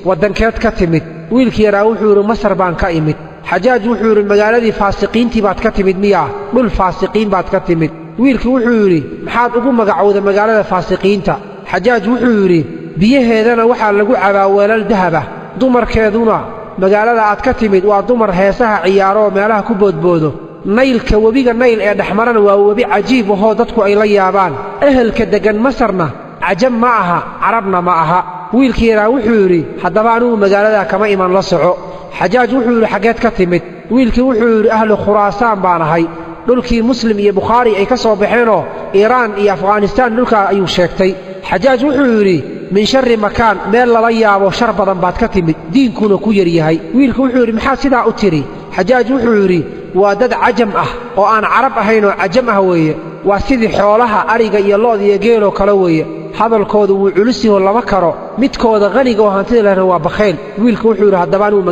waddankeed ka timid wiilkii yaraa wuxuu yidhi masar baan ka imid xajaaj wuxuu yidhi magaaladii faasiqiintii baad ka timid miyaa dhul faasiqiin baad ka timid wiilkii wuxuu yidhi maxaad ugu magacowda magaalada faasiqiinta xajaaj wuxuu yidhi biyaheedana waxaa lagu cabaa weelal dahaba dumarkeeduna magaalada aad ka timid waa dumar heesaha ciyaaro oo meelaha ku boodboodo naylka webiga nayl ee dhexmarana waa webi cajiib ahoo dadku ay la yaabaan ehelka deggan masarna cajab ma aha carabna ma aha wiilkii yaraa wuxuu yidhi haddaba anugu magaaladaa kama iman la soco xajaaj wuxuu yidhi xaggeed ka timid wiilkii wuxuu yidhi ahlu khuraasaan baan ahay dhulkii muslim iyo bukhaari ay ka soo baxeenoo iiraan iyo afghanistaan dhulkaa ayuu sheegtay xajaaj wuxuu yidhi min sharri makaan meel lala yaabo shar badan baad ka timid diinkuuna ku yar yahay wiilku wuxuu yidhi maxaad sidaa u tidhi xajaaj wuxuu yidhi waa dad cajam ah oo aan carab ahayn oo cajam ah weeye waa sidii xoolaha adhiga iyo lo'da iyo geeloo kale weeye hadalkoodu wuu culusyaho lama karo midkooda qaniga oo hantida lehna waa bakhayl wiilku wuxuu yidhi haddaba anugu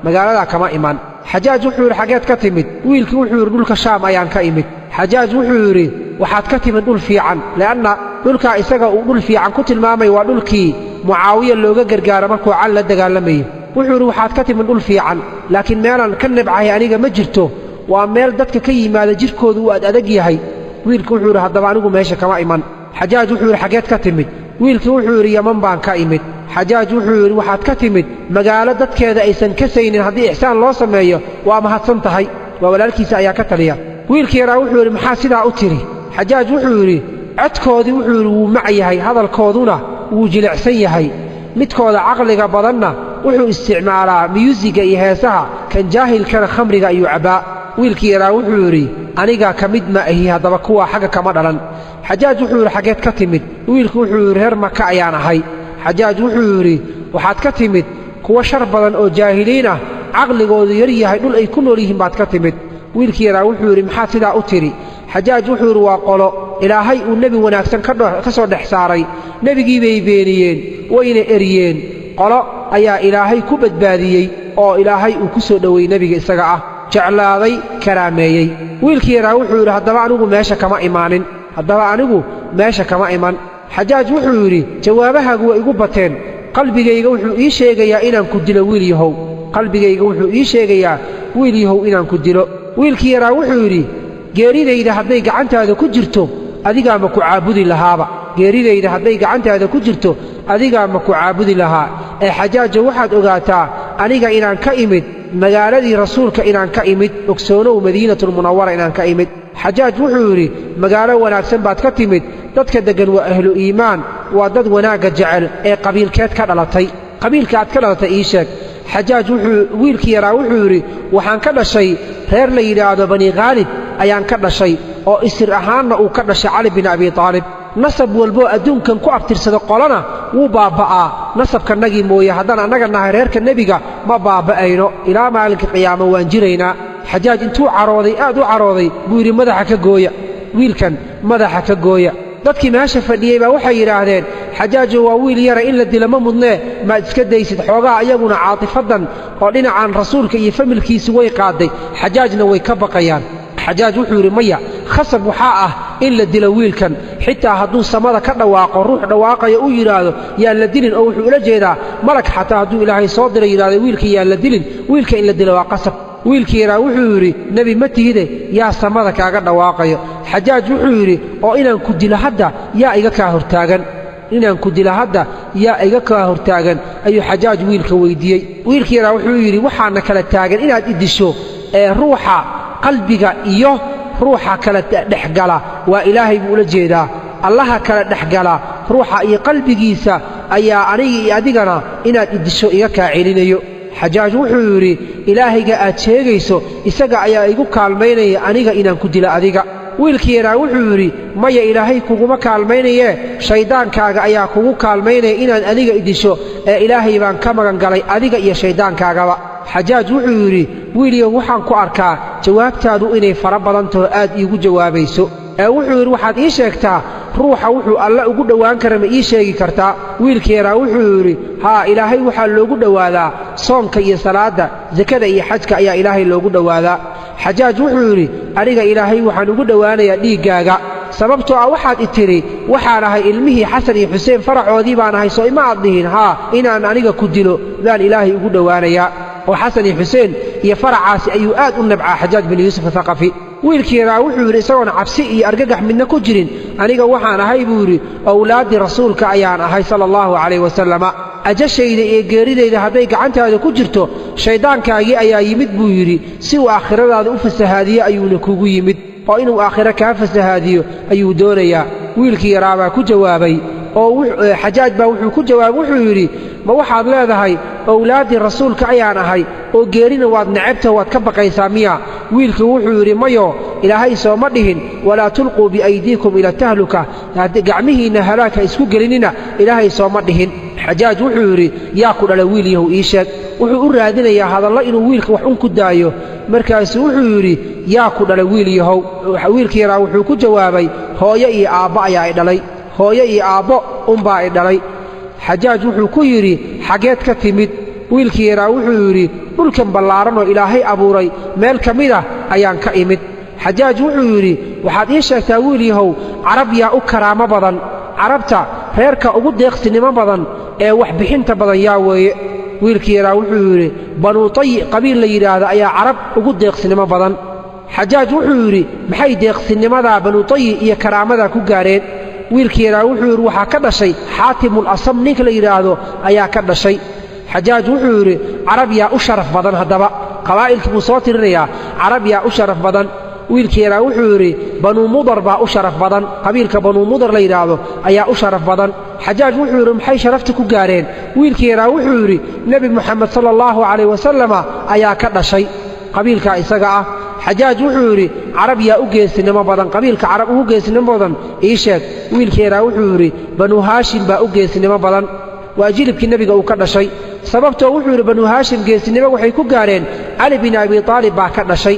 magaaladaa kama iman xajaaj wuxuu yidhi xaggeed ka timid wiilkii wuxuu yidhi dhulka shaam ayaan ka imid xajaaj wuxuu yidhi waxaad ka timid dhul fiican le'anna dhulkaa isaga uu dhul fiican ku tilmaamay waa dhulkii mucaawiya looga gargaaro markuu cal la dagaalamayey wuxuu yidhi waxaad ka timid dhul fiican laakiin meelaan ka nabcahay aniga ma jirto waa meel dadka ka yimaada jidhkoodu uu adag yahay wiilkii wuxuu yidhi haddaba anigu meesha kama iman xajaaj wuxuu yidhi xaggeed ka timid wiilkii wuxuu yidhi yaman baan ka imid xajaaj wuxuu yidhi waxaad ka timid magaalo dadkeeda aysan kasaynin haddii ixsaan loo sameeyo waa mahadsan tahay waa walaalkiisa ayaa ka taliya wiilkii yaraa wuxuu yidhi maxaa sidaa u tidhi xajaaj wuxuu yidhi codkoodii wuxuu yidhi wuu mac yahay hadalkooduna wuu jilicsan yahay midkooda caqliga badanna wuxuu isticmaalaa miyuusiga iyo heesaha kan jaahilkana khamriga ayuu cabbaa wiilkii yaraa wuxuu yidhi anigaa ka mid ma ahi haddaba kuwaa xagga kama dhalan xajaaj wuxuu yidhi xaggeed ka timid wiilku wuxuu yidhi reer maka ayaan ahay xajaaj wuxuu yidhi waxaad ka timid kuwa shar badan oo jaahiliin ah caqligoodu yar yahay dhul ay ku nool yihiin baad ka timid wiilkii yaraa wuxuu yidhi maxaad sidaa u tidhi xajaaj wuxuu yidhi waa qolo ilaahay uu nebi wanaagsan ka soo dhex saaray nebigii bay beeniyeen wayna eryeen qolo ayaa ilaahay ku badbaadiyey oo ilaahay uu ku soo dhoweeyey nebiga isaga ah jeclaaday karaameeyey wiilkii yaraa wuxuu yidhi haddaba anigu meesha kama iman xajaaj wuxuu yidhi jawaabahaagu waa igu bateen qalbigayga wuxuu ii sheegayaa inaan ku dilo wiil yahow inaan ku dilo wiilkii yaraa wuxuu yidhi geeridayda hadday gacantaada ku jirto adigaa ma ku caabudi lahaa ee xajaajo waxaad ogaataa aniga inaan ka imid magaaladii rasuulka inaan ka imid ogsoonow madiinatulmunawara inaan ka imid xajaaj wuxuu yidhi magaalo wanaagsan baad ka timid dadka deggan waa ahlu iimaan waa dad wanaagga jecel ee qabiilkeed ka dhalatay qabiilka aad ka dhalatay ii sheeg xajaaj wiilkii yaraa wuxuu yidhi waxaan ka dhashay reer la yidhaahdo bani khaalid ayaan ka dhashay oo isir ahaanna uu ka dhashay cali bin abi taalib nasab walboo adduunkan ku abtirsada qolana wuu baabba'aa nasabkanagii mooye haddaan annaga nahay reerka nebiga ma baabba'ayno ilaa maalinka qiyaamo waan jiraynaa xajaaj intuu carooday aad u carooday buu yidhi wiilkan madaxa ka gooya dadkii meesha fadhiyey baa waxay yidhaahdeen xajaajo waa wiil yara in la dila ma mudnee maad iska daysid xoogaha ayaguna caatifadan oo dhinacan rasuulka iyo familkiisi way qaaday xajaajna way ka baqayaan xajaaj wuxuu yidhi maya khasab waxaa ah in la dilo wiilkan xitaa hadduu samada ka dhawaaqo ruux dhawaaqaya uu yidhaahdo yaan la dilin oo wuxuu ula jeedaa malag xataa hadduu ilaahay soo diray yidhahdo wiilka yaan la dilin wiilka in la dilo waa qasab wiilkii yaraa wuxuu yidhi nebi ma tihide yaa samada kaaga dhawaaqayo xajaaj wuxuu yidhi oo inaan ku dilo hadda yaa iga kaa hortaagan ayuu xajaaj wiilka weyddiiyey wiilkii yaraa wuxuu yidhi waxaana kala taagan inaad idisho ee ruuxa qalbiga iyo ruuxa kala dhexgala waa ilaahay buu ula jeedaa allaha kala dhexgala ruuxa iyo qalbigiisa ayaa aniga iyo adigana inaad idisho iga kaa celinayo xajaaj wuxuu yidhi ilaahayga aad sheegayso isaga ayaa igu kaalmaynaya aniga inaan ku dilo adiga wiilkii yaraa wuxuu yidhi maya ilaahay kuguma kaalmaynayee shayddaankaaga ayaa kugu kaalmaynaya inaan adiga idisho ee ilaahay baan ka magan galay adiga iyo shayddaankaagaba xajaaj wuxuu yidhi wiilyow waxaan ku arkaa jawaabtaadu inay fara badan taho aad iigu jawaabayso ee wuxuu yidhi waxaad ii sheegtaa ruuxa wuxuu alle ugu dhowaan kara ma ii sheegi kartaa wiilkii yaraa wuxuu yidhi haa ilaahay waxaa loogu dhowaadaa soonka iyo salaadda sakada iyo xajka ayaa ilaahay loogu dhowaadaa xajaaj wuxuu yidhi aniga ilaahay waxaan ugu dhowaanayaa dhiiggaaga sababtoo ah waxaad i tidhi waxaan ahay ilmihii xasan iyo xuseen faracoodii baan ahay soo ima aad dhihin haa inaan aniga ku dilo baan ilaahay ugu dhowaanayaa oo xasan iyo xuseen iyo faracaasi ayuu aad u nabcaa xajaaj bin yuusuf athaqafi wiilkii yaraa wuxuu yidhi isagoon cabsi iyo argagax midna ku jirin aniga waxaan ahay buu yidhi owlaaddii rasuulka ayaan ahay sala allahu calayh wasalama ajashayda iyo geeridayda hadday gacantaada ku jirto shayddaankaagii ayaa yimid buu yidhi si uu aakhiradaada u fasahaadiyo ayuuna kugu yimid oo inuu aakhiro kaa fasahaadiyo ayuu doonayaa wiilkii yaraa baa ku jawaabay oo xajaaj baa wuxuu ku jawaabay wuxuu yidhi ma waxaad leedahay owlaaddii rasuulka ayaan ahay oo geerina waad necabta waad ka baqaysaa miya wiilku wuxuu yidhi mayo ilaahay sooma dhihin walaa tulquu biaydiikum ila tahluka gacmihiinna halaagka isku gelinina ilaahay sooma dhihin xajaaj wuxuu yidhi yaa ku dhala wiil yahow ii sheeg wuxuu u raadinayaa hadallo inuu wiilka wax un ku daayo markaasuu wuxuu yidhi yaa ku dhala wiil yahow wiilkii yaraa wuxuu ku jawaabay hooyo iyo aabbo ayaa i dhalay hooyo iyo aabbo unbaa i dhalay xajaaj wuxuu ku yidhi xaggeed ka timid wiilkii yaraa wuxuu yidhi dhulkan ballaaran oo ilaahay abuuray meel ka mid ah ayaan ka imid xajaaj wuxuu yidhi waxaad ii sheegtaa wiil yahow carab yaa u karaamo badan carabta reerka ugu deeqsinimo badan ee wax bixinta badan yaa weeye wiilkii yaraa wuxuu yidhi banuu tayi qabiil la yidhaahdo ayaa carab ugu deeqsinimo badan xajaaj wuxuu yidhi maxay deeqsinnimadaa banuu tayi iyo karaamadaa ku gaareen wiilkii yaraa wuxuu yidhi waxaa ka dhashay xaatimul asam ninka la yidhaahdo ayaa ka dhashay xajaaj wuxuu yidhi carab yaa u sharaf badan haddaba qabaa'ilkii buu soo tirinayaa carab yaa u sharaf badan wiilkii yaraa wuxuu yidhi banuu mudar baa u sharaf badan qabiilka banuu mudar la yidhaahdo ayaa u sharaf badan xajaaj wuxuu yidhi maxay sharafta ku gaareen wiilkii yaraa wuxuu yidhi nebi moxamed sala allahu calayh wasalama ayaa ka dhashay qabiilkaa isaga ah xajaaj wuxuu yidhi carab yaa u geesinimo badan qabiilka carab ugu geesinimo badan ii sheeg wiilkeeraa wuxuu yidhi banuu haashim baa u geesinimo badan waa jilibkii nebiga uu ka dhashay sababtoo wuxuu yidhi banuu haashim geesinimo waxay ku gaareen cali bin abi aalib baa ka dhashay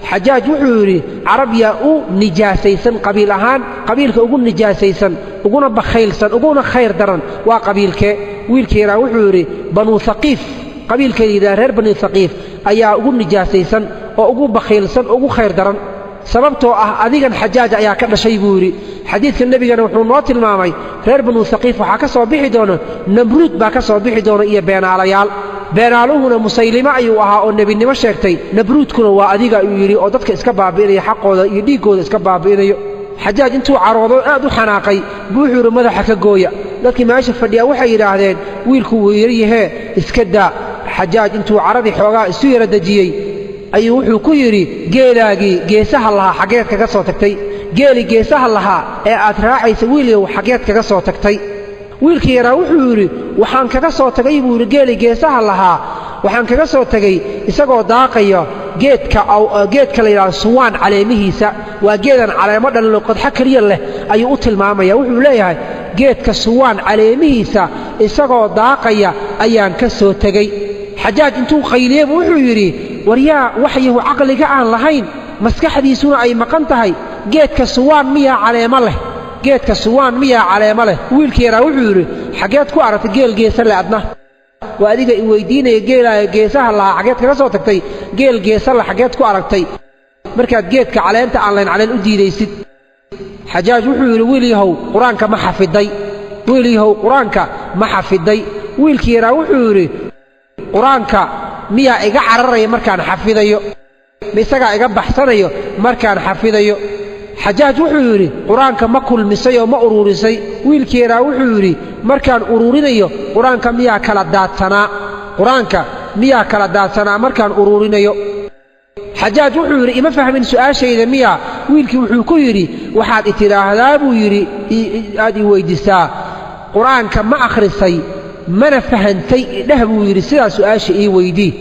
xajaaj wuxuu yidhi carab yaa u nijaasaysan qabiil ahaan qabiilka ugu nijaasaysan uguna bakhaylsan uguna khayr daran waa qabiilkee wiilkeeraa wuxuu yidhi banuu haqiif qabiilka yidhaha reer bani haqiif ayaa ugu nijaasaysan oo ugu bakhaylsan ugu khayr daran sababtoo ah adigan xajaaj ayaa ka dhashay buu yidhi xadiidka nebigana wuxuu noo tilmaamay reer banu haqiif waxaa ka soo bixi doona namruud baa ka soo bixi doona iyo beenaalayaal beenaaluhuna musaylime ayuu ahaa oo nebinimo sheegtay nabruudkuna waa adiga ayuu yidhi oo dadka iska baabi'inaya xaqooda iyo dhiiggooda iska baabi'inayo xajaaj intuu caroodo aad u xanaaqay buu wuxuu yidhi madaxa ka gooya dadkii meesha fadhiya waxay yidhaahdeen wiilku wuu yaryahee iska daa xajaaj intuu caradii xoogaa isu yara dejiyey ayuu wuxuu ku yidhi geelaagii geesaha lahaa xaggeed kaga soo tagtay geelii geesaha lahaa ee aad raacaysa wiilyow xaggeed kaga soo tagtay wiilkii yaraa wuxuu yidhi waxaan kaga soo tagay buu yidhi geelii geesaha lahaa waxaan kaga soo tegey isagoo daaqaya geedka la yidhahdo suwaan caleemihiisa waa geedan caleemo dhallo qodxo keliya leh ayuu u tilmaamaya wuxuu leeyahay geedka suwaan caleemihiisa isagoo daaqaya ayaan ka soo tegey xajaaj intuu qayliyeybu wuxuu yidhi waryaa waxyahu caqliga aan lahayn maskaxdiisuna ay maqan tahay geedka suwaan miyaa caleemo leh geedka suwaan miyaa caleemo leh wiilkii yaraa wuxuu yidhi xaggeed ku aragtay geel geesa le adna waa adiga i weydiinaya geelaayo geesaha lahaa xaggeed kaga soo tagtay geel geesa le xaggeed ku aragtay markaad geedka caleenta aan layn caleen u diidaysid xajaaj wuxuu yidhi wiilyahow qur-aanka ma xafiday wiilyahow qur-aanka ma xafiday wiilkii yaraa wuxuu yidhi qur-aanka miyaa iga cararaya markaan xafidayo ma isagaa iga baxsanayo markaan xafidayo xajaaj wuxuu yidhi qur-aanka ma kulmisay oo ma uruurisay wiilkii yaraa wuxuu yidhi markaan uruurinayo qur-aanka miyaa kala daadsanaa qur-aanka miyaa kala daadsanaa markaan uruurinayo xajaaj wuxuu yidhi ima fahmin su'aashayda miyaa wiilkii wuxuu ku yidhi waxaad i tidhaahdaa buu yidhi aad i weyddiisaa qur-aanka ma akhrisay mana fahantay idheh buu yidhi sidaa su'aasha ii weydii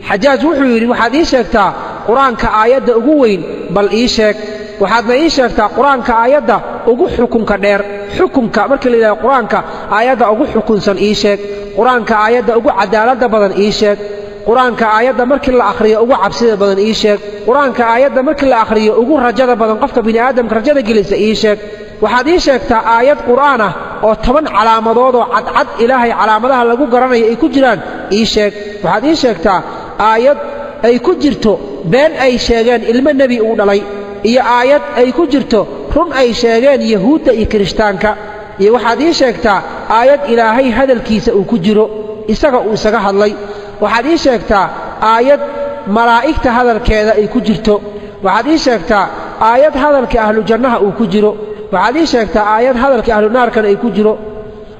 xajaaj wuxuu yidhi waxaad ii sheegtaa qur-aanka aayadda ugu weyn bal ii sheeg waxaadna ii sheegtaa qur-aanka aayadda ugu xukunka dheer xukunka markii la yidhahdo qur-aanka aayadda ugu xukunsan ii sheeg qur-aanka aayadda ugu cadaaladda badan ii sheeg qur-aanka aayadda markii la akhriyo ugu cabsida badan ii sheeg qur-aanka aayadda markii la akhriyo ugu rajada badan qofka bini'aadamka rajada gelisa ii sheeg waxaad ii sheegtaa aayad qur'aan ah oo 10 calaamadoodoo cadcad ilaahay calaamadaha lagu garanayo ay ku jiraan ii sheeg waxaad ii sheegtaa aayad ay ku jirto been ay sheegeen ilmo nebi uu dhalay iyo aayad ay ku jirto run ay sheegeen yahuudda iyo kirishtaanka iyo waxaad ii sheegtaa aayad ilaahay hadalkiisa uu ku jiro isaga uu isaga hadlay waxaad ii sheegtaa aayad malaa'igta hadalkeeda ay ku jirto waxaad ii sheegtaa aayad hadalka ahlu jannaha uu ku jiro waxaad ii sheegtaa aayad hadalka ahlu naarkana ay ku jiro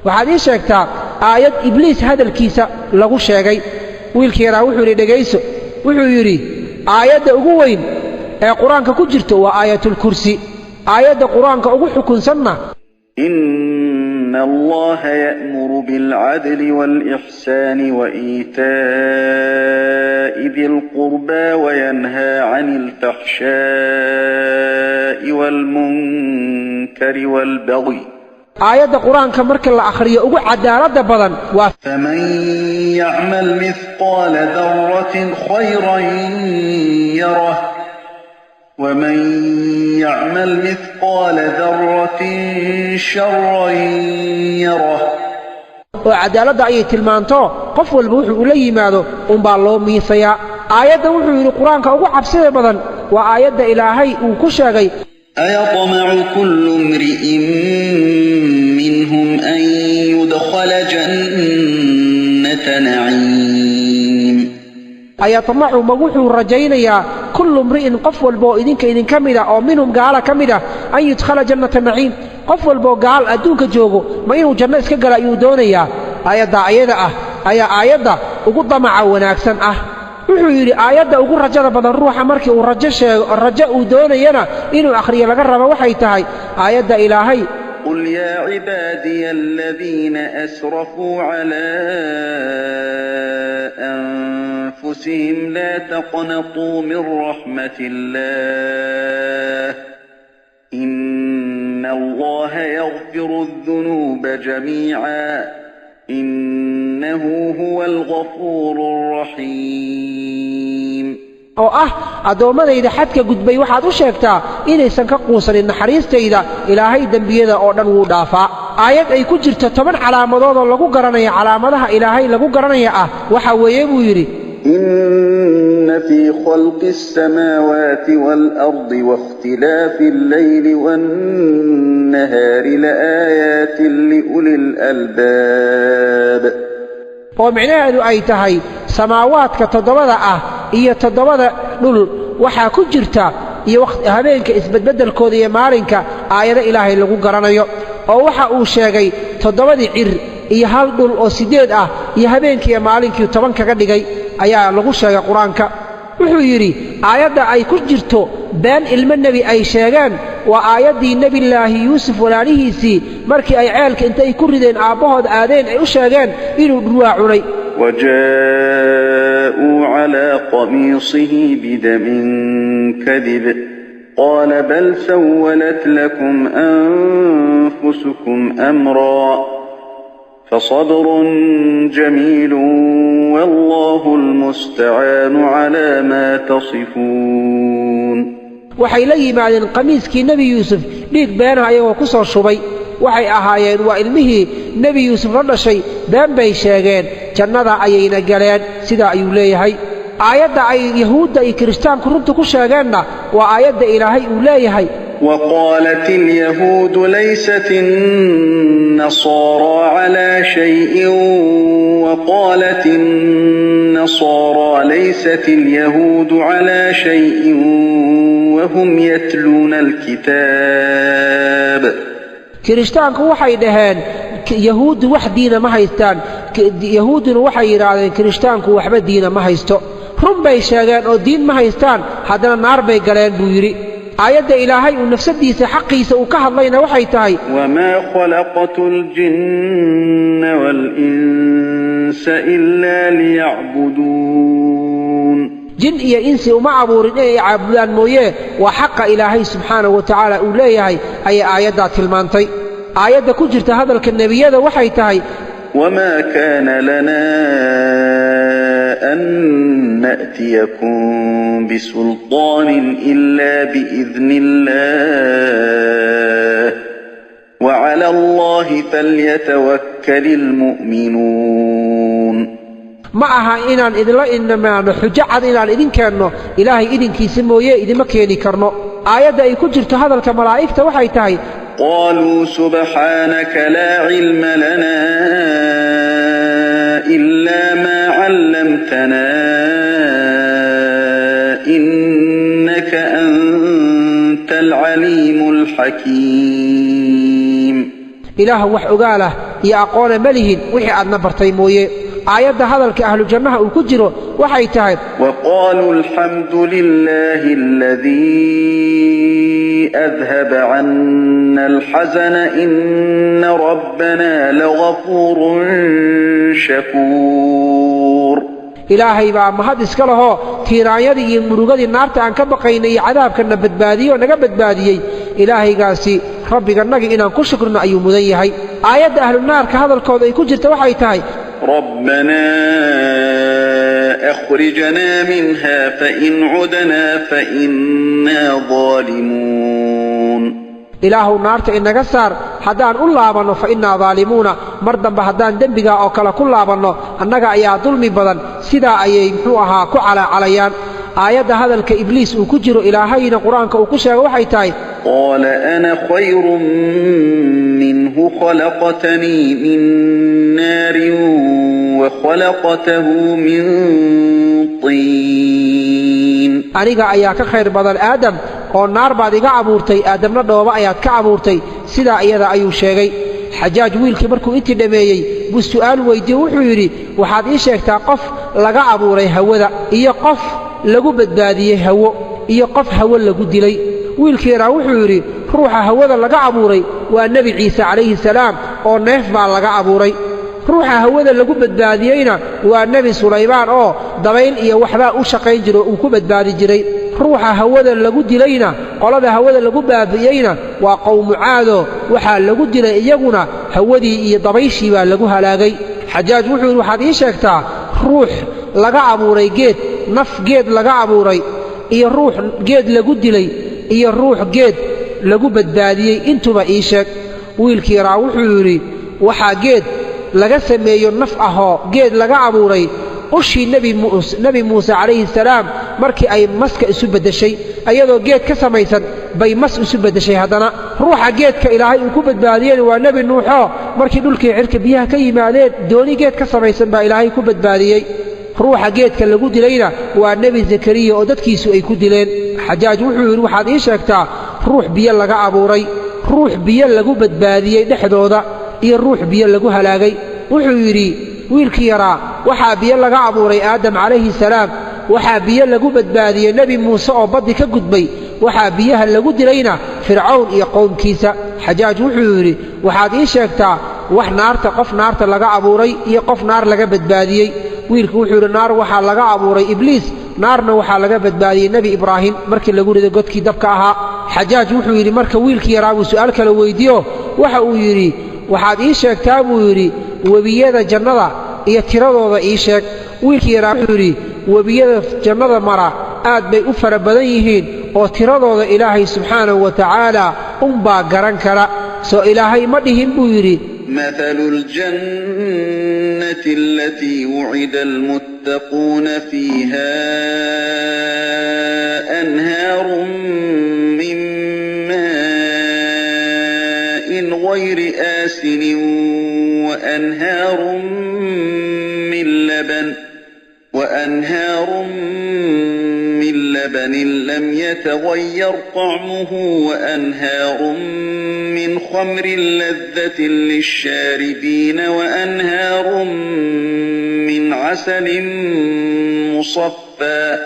waxaad ii sheegtaa aayad ibliis hadalkiisa lagu sheegay wiilkii yaraa wuxuu yidhi dhegayso wuxuu yidhi aayadda ugu weyn ee qur-aanka ku jirto waa aayatulkursi aayadda qur-aanka ugu xukunsanna إن الله يأمر بالعدل والإحسان وإيتاء ذي القربى وينهى عن الفحشاء والمنكر والبغي aayadda qur-aanka marka la akhriyo ugu cadaaladda badan waa فمن يعمل مثقال ذرة خيرا يره ومن يعمل مثقال ذرة شرا يره oo cadaaladda ayay tilmaanto qof walba wuxuu ula yimaado unbaa loo miisayaa aayadda wuxuu yidhi qur-aanka ugu cabsida badan waa aayadda ilaahay uu ku sheegay أيطمع كل امرئ منهم أن يدخل جنة نعيم ayatamacu ma wuxuu rajaynayaa kullu mri'in qof walboo idinka mida oo minhum gaala ka mida an yudkhala jannata naciim qof walboo gaal adduunka joogo ma inuu janno iska gala ayuu doonayaa aayadda ayada ah ayaa aayadda ugu damaca wanaagsan ah wuxuu yidhi aayadda ugu rajada badan ruuxa markii uu rajo uu doonayana inuu akhriyo laga rabo waxay tahay aayadda ilaahay قل وقل يا عبادي الذين أسرفوا على أنفسهم لا تقنطوا من رحمة الله إن الله يغفر الذنوب جميعا إنه هو الغفور الرحيم oo adoomadayda xadka gudbay waxaad u sheegtaa inaysan ka quusanin naxariistayda ilaahay dambiyada oo dhan wuu dhaafaa aayad ay ku jirto 10 calaamadood oo lagu garanayo calaamadaha ilaahay lagu garanayo waxa weeye buu yiri إن في خلق السماوات والأرض واختلاف الليل والنهار لآيات لأولي الألباب oo micnaheedu ay tahay samaawaadka 7 iyo 7 dhul waxa ku jirta iyo habeenka isbedbedelkooda iyo maalinka aayada ilaahay lagu garanayo oo waxa uu sheegay 7 cir iyo hal dhul oo 8 iyo habeenkii iyo maalinkii 10 kaga dhigay ayaa lagu sheegay quraanka wuxuu yiri aayada ay ku jirto baan ilmo nabi ay sheegaan waa aayadii nabi ilaahi yuusuf walaalihiisi markii ay ceelka intay ku rideen aabahood aadeen ay u sheegeen inuu dhuwa cunay وجاءوا على قميصه بدم كذب قال بل سولت لكم أنفسكم أمرا فصبر جميل والله المستعان على ما تصفون waxay la yimaadeen qamiiskii nabi yuusuf dhiig been ayagoo ku soo shubay waxay ahaayeen waa ilmihii nabi yuusuf la dhashay been bay sheegeen jannada ayayna galeen sida ayuu leeyahay aayadda ay yahuudda iyo kiristaanku runta ku sheegeenna waa aayadda ilaahay uu leeyahay وقالت اليهود ليست النصارى على شيء وقالت النصارى ليست اليهود على شيء وهم يتلون الكتاب kiristaanku waxay dhaheen yahuud wax diina ma haystaan yahuuduna waxay yiraahdeen kiristaanku waxba diina ma haysto run bay sheegeen oo diin ma haystaan haddana naar bay galeen buu yiri aayadda ilaahay uu nafsadiisa xaqiisa uu ka hadlayna waxay tahay wama khalaqatul jinna wal insa illa liya'budun jin iyo insi uma abuurin inay caabudaan mooye waa xaqa ilaahay subxaanahu wa ta'ala uu leeyahay ay aayadda tilmaantay aayadda ku jirta hadalka nabiyada waxay tahay wama kana lana أن نأتيكم بسلطان إلا بإذن الله وعلى الله فليتوكل المؤمنون معها إنان إذن لا إنما نحجعد إنان إذن كأنه إلهي إذن كيسمويه إذن ما كيني كرنو آيات أي كجرت هذا الكملائكة وحيتهي قالوا سبحانك لا علم لنا إلا ما علمتنا إنك أنت العليم الحكيم إله وحقاله يا أقول ملهن وحي أدنا برطيمويه آيات هذا أهل الجنة وكجره وحيتهي وقالوا الحمد لله الذي أذهب عنا الحزن إن ربنا لغفور شكور إلهي بقى مهد اسكاله تيرايدي يمرغدي نارتا ان كبقيني عذابكنا بدباديه ونغا بدباديي إلهي قاسي ربي قناقي إنان كل شكرنا أيو مذيهي آيات أهل النار كهذا الكود أي كجرت وحيتهي ربنا أخرجنا منها فإن عدنا فإنا ظالمون إله نارت إنك سار حدان أولابنو فإنا ظالمون مردن بحدان دنبغا أو كلا كلابنو أنك أيا ظلمي بدن سيدا أيا يمحوها كعلا عليان آيات هذا الكإبليس وكجر إلهينا قرآنك وكشا وحيتاي قال أنا خير منه خلقتني من نار وخلقته من طين أنيقا أياك خير بدن آدم oo naar baad iga abuurtay aadamna dhooba ayaad ka abuurtay sida iyada ayuu sheegay xajaaj wiilkii markuu intii dhameeyay buu su'aal weydiiyay wuxuu yiri waxaad ii sheegtaa qof laga abuuray hawada iyo qof lagu badbaadiyay hawo iyo qof hawo lagu dilay wiilkii yaraa wuxuu yidhi ruuxa hawada laga abuuray waa nebi ciise calayhi salaam oo neef baa laga abuuray ruuxa hawada lagu badbaadiyeyna waa nebi sulaymaan oo dabayl iyo waxbaa u shaqayn jiro uu ku badbaadi jiray ruuxa hawada lagu dilayna qolada hawada lagu baabi'iyeyna waa qowmu caado waxaa lagu dilay iyaguna hawadii iyo dabayshii baa lagu halaagay xajaaj wuxuu yidhi waxaad ii sheegtaa ruux laga abuuray geed naf geed laga abuuray iyo ruux geed lagu dilay iyo ruux geed lagu badbaadiyey intuba ii sheeg wiilkii yaraa wuxuu yidhi waxaa geed laga sameeyo naf ahoo geed laga abuuray ushii nebi muuse calayhi salaam markii ay maska isu beddeshay ayadoo geed ka samaysan bay mas isu beddeshay haddana ruuxa geedka ilaahay uu ku badbaadiyeyna waa nebi nuuxoo markii dhulkii cirka biyaha ka yimaadeen dooni geed ka samaysan baa ilaahay ku badbaadiyey ruuxa geedka lagu dilayna waa nebi zakariya oo dadkiisu ay ku dileen xajaaj wuxuu yidhi waxaad ii sheegtaa ruux biyo laga abuuray ruux biyo lagu badbaadiyey dhexdooda iyo ruux biyo lagu halaagay wuxuu yidhi wiilkii yaraa waxaa biyo laga abuuray aadam calayhi salaam waxaa biyo lagu badbaadiyey nebi muuse oo baddi ka gudbay waxaa biyaha lagu dilayna fircawn iyo qowmkiisa xajaaj wuxuu yidhi waxaad ii sheegtaa wax qof naarta laga abuuray iyo qof naar laga badbaadiyey wiilku wuxuu yidhi naar waxaa laga abuuray ibliis naarna waxaa laga badbaadiyey nebi ibraahim markii lagu riday godkii dabka ahaa xajaaj wuxuu yidhi marka wiilkii yaraa buu su'aal kale weyddiiyo waxa uu yidhi waxaad ii sheegtaa buu yidhi webiyada jannada iyo tiradooda ii sheeg wiilkii yaraa wuxuu yidhi webiyada jannada mara aad bay u fara badan yihiin oo tiradooda ilaahay subxaanahu wa tacaala unbaa garan kara soo ilaahay ma dhihin buu yidhi مثل الجنة التي وعد المتقون فيها أنهار من ماء غير آسن وأنهار من لبن لم يتغير طعمه وأنهار من خمر لذة للشاربين وأنهار من عسل مصفى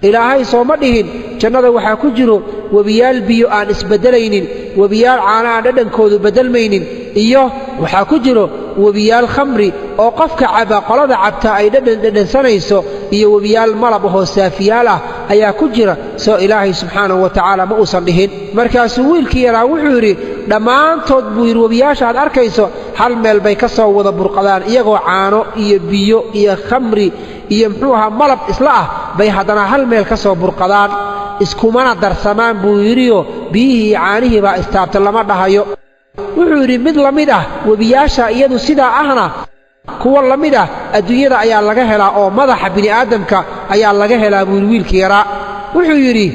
ilaahay sooma dhihin jannada waxaa ku jiro webiyaal biyo aan isbeddelaynin webiyaal caana aan dhadhankoodu beddelmaynin iyo waxaa ku jiro webiyaal khamri oo qofka caba qolada cabta ay dhadhansanayso iyo webiyaal malab ahoo saafiyaal ah ayaa ku jira soo ilaahay subxaanahu wa tacaala ma uusan dhihin markaasuu wiilkii yaraa wuxuu yidhi dhammaantood buu yidhi webiyaasha aad arkayso hal meel bay ka soo wada burqadaan iyagoo caano iyo biyo iyo khamri iyo muxuu ahaa malab isla ah bay haddana hal meel ka soo burqadaan iskumana darsamaan buu yidhiyo biyihii iyo caanihii baa istaabta lama dhahayo wuxuu yidhi mid la mid ah webiyaasha iyadu sidaa ahna kuwa la mid ah adduunyada ayaa laga helaa oo madaxa bini'aadamka ayaa laga helaa buu yidhi wiilkii yaraa wuxuu yidhi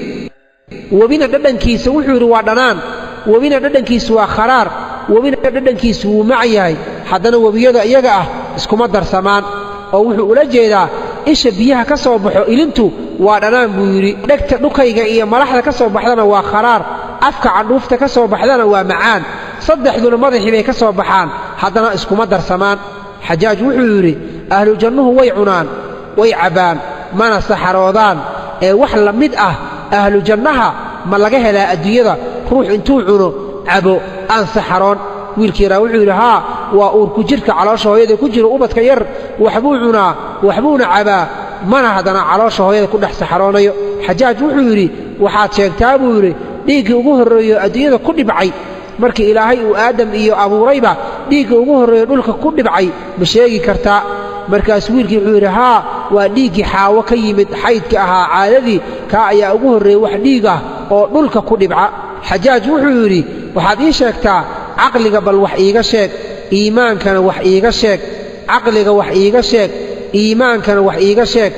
webina dhadhankiisa wuxuu yidhi waa dhanaan webina dhadhankiisu waa kharaar webina dhadhankiisu wuu mac yahay haddana webiyada iyaga ah iskuma darsamaan oo wuxuu ula jeedaa isha biyaha ka soo baxo ilintu waa dhanaan buu yidhi dhegta dhukayga iyo malaxda ka soo baxdana waa kharaar afka candhuufta ka soo baxdana waa macaan saddexduna madaxii bay ka soo baxaan haddana iskuma darsamaan xajaaj wuxuu yidhi ahlu jannuhu way cunaan way cabbaan mana saxaroodaan ee wax la mid ah ahlu jannaha ma laga helaa adduunyada ruux intuu cuno cabo aan saxaroon wiilkii yaraa wuxuu yidhi haa waa uurku jidhka caloosha hooyada ku jiro ubadka yar waxbuu cunaa waxbuuna cabaa mana haddana caloosha hooyada ku dhex saxaroonayo xajaaj wuxuu yidhi waxaad sheegtaa buu yidhi dhiiggii ugu horreeyo adduunyada ku dhibcay markii ilaahay uu aadam iyo abuurayba dhiigga ugu horreeyo dhulka ku dhibcay ma sheegi kartaa markaas wiilkii wuxuu yidhi haa waa dhiiggii xaawo ka yimid xaydka ahaa caadadii kaa ayaa ugu horreeyey wax dhiig ah oo dhulka ku dhibca xajaaj wuxuu yidhi waxaad ii sheegtaa caqliga bal wax iiga sheeg iimaankana wax iiga sheeg caqliga wax iiga sheeg iimaankana wax iiga sheeg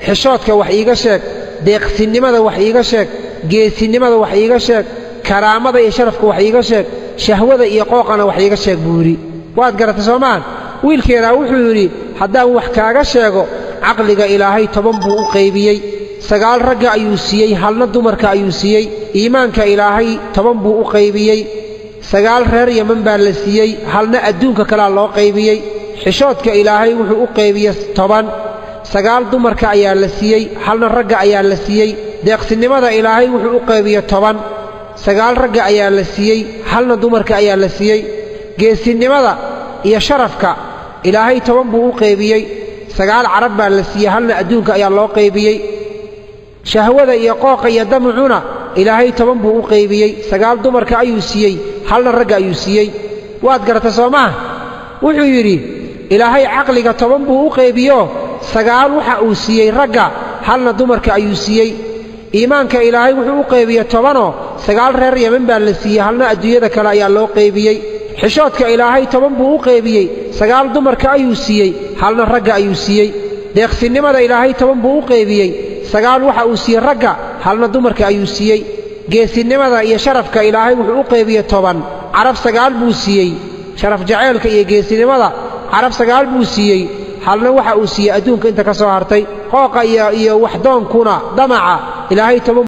xishoodka wax iiga sheeg deeqsinnimada wax iiga sheeg geesinimada wax iiga sheeg karaamada iyo sharafka wax iiga sheeg shahwada iyo qooqana wax iiga sheeg buu yidhi waad garatay soomaan wiilkeedaa wuxuu yidhi haddaan wax kaaga sheego caqliga ilaahay 10 buu u qaybiyey 9 ragga ayuu siiyey halna dumarka ayuu siiyey iimaanka ilaahay 10 buu u qaybiyey 9 reer yaman baa la siiyey halna adduunka kalaa loo qaybiyey xishoodka ilaahay wuxuu u qaybiyey 10 9 dumarka ayaa la siiyey halna ragga ayaa la siiyey deeqsinimada ilaahay wuxuu u qaybiyey 10 sagaal ragga ayaa la siiyey halna dumarka ayaa la siiyey geesinimada iyo sharafka ilaahay 10 buu u qaybiyey sagaal carab baa la siiyey halna adduunka ayaa loo qaybiyey shahwada iyo qooqa iyo damcuna ilaahay 10 buu u qaybiyey sagaal dumarka ayuu siiyey halna ragga ayuu siiyey waad garata Soomaa wuxuu yiri ilaahay aqliga 10 buu u qaybiyo sagaal waxa uu siiyey ragga halna dumarka ayuu siiyey iimaanka ilaahay wuxuu u qaybiyey 10 sagaal reer Yemen baa la siiyey halna adduunyada kale ayaa loo qaybiyey xishoodka ilaahay 10 buu u qaybiyey sagaal dumarka ayuu siiyey halna ragga ayuu siiyey deeqsinimada ilaahay 10 buu u qaybiyey sagaal waxa uu siiyey ragga halna dumarka ayuu siiyey geesinimada iyo sharafka ilaahay wuxuu u qaybiyey 10 carab sagaal buu siiyey sharaf jaceelka iyo geesinimada carab sagaal buu siiyey halna waxa uu siiyey adduunka inta ka soo hartay qooqa iyo waxdoonkuna damaca ilaahay 10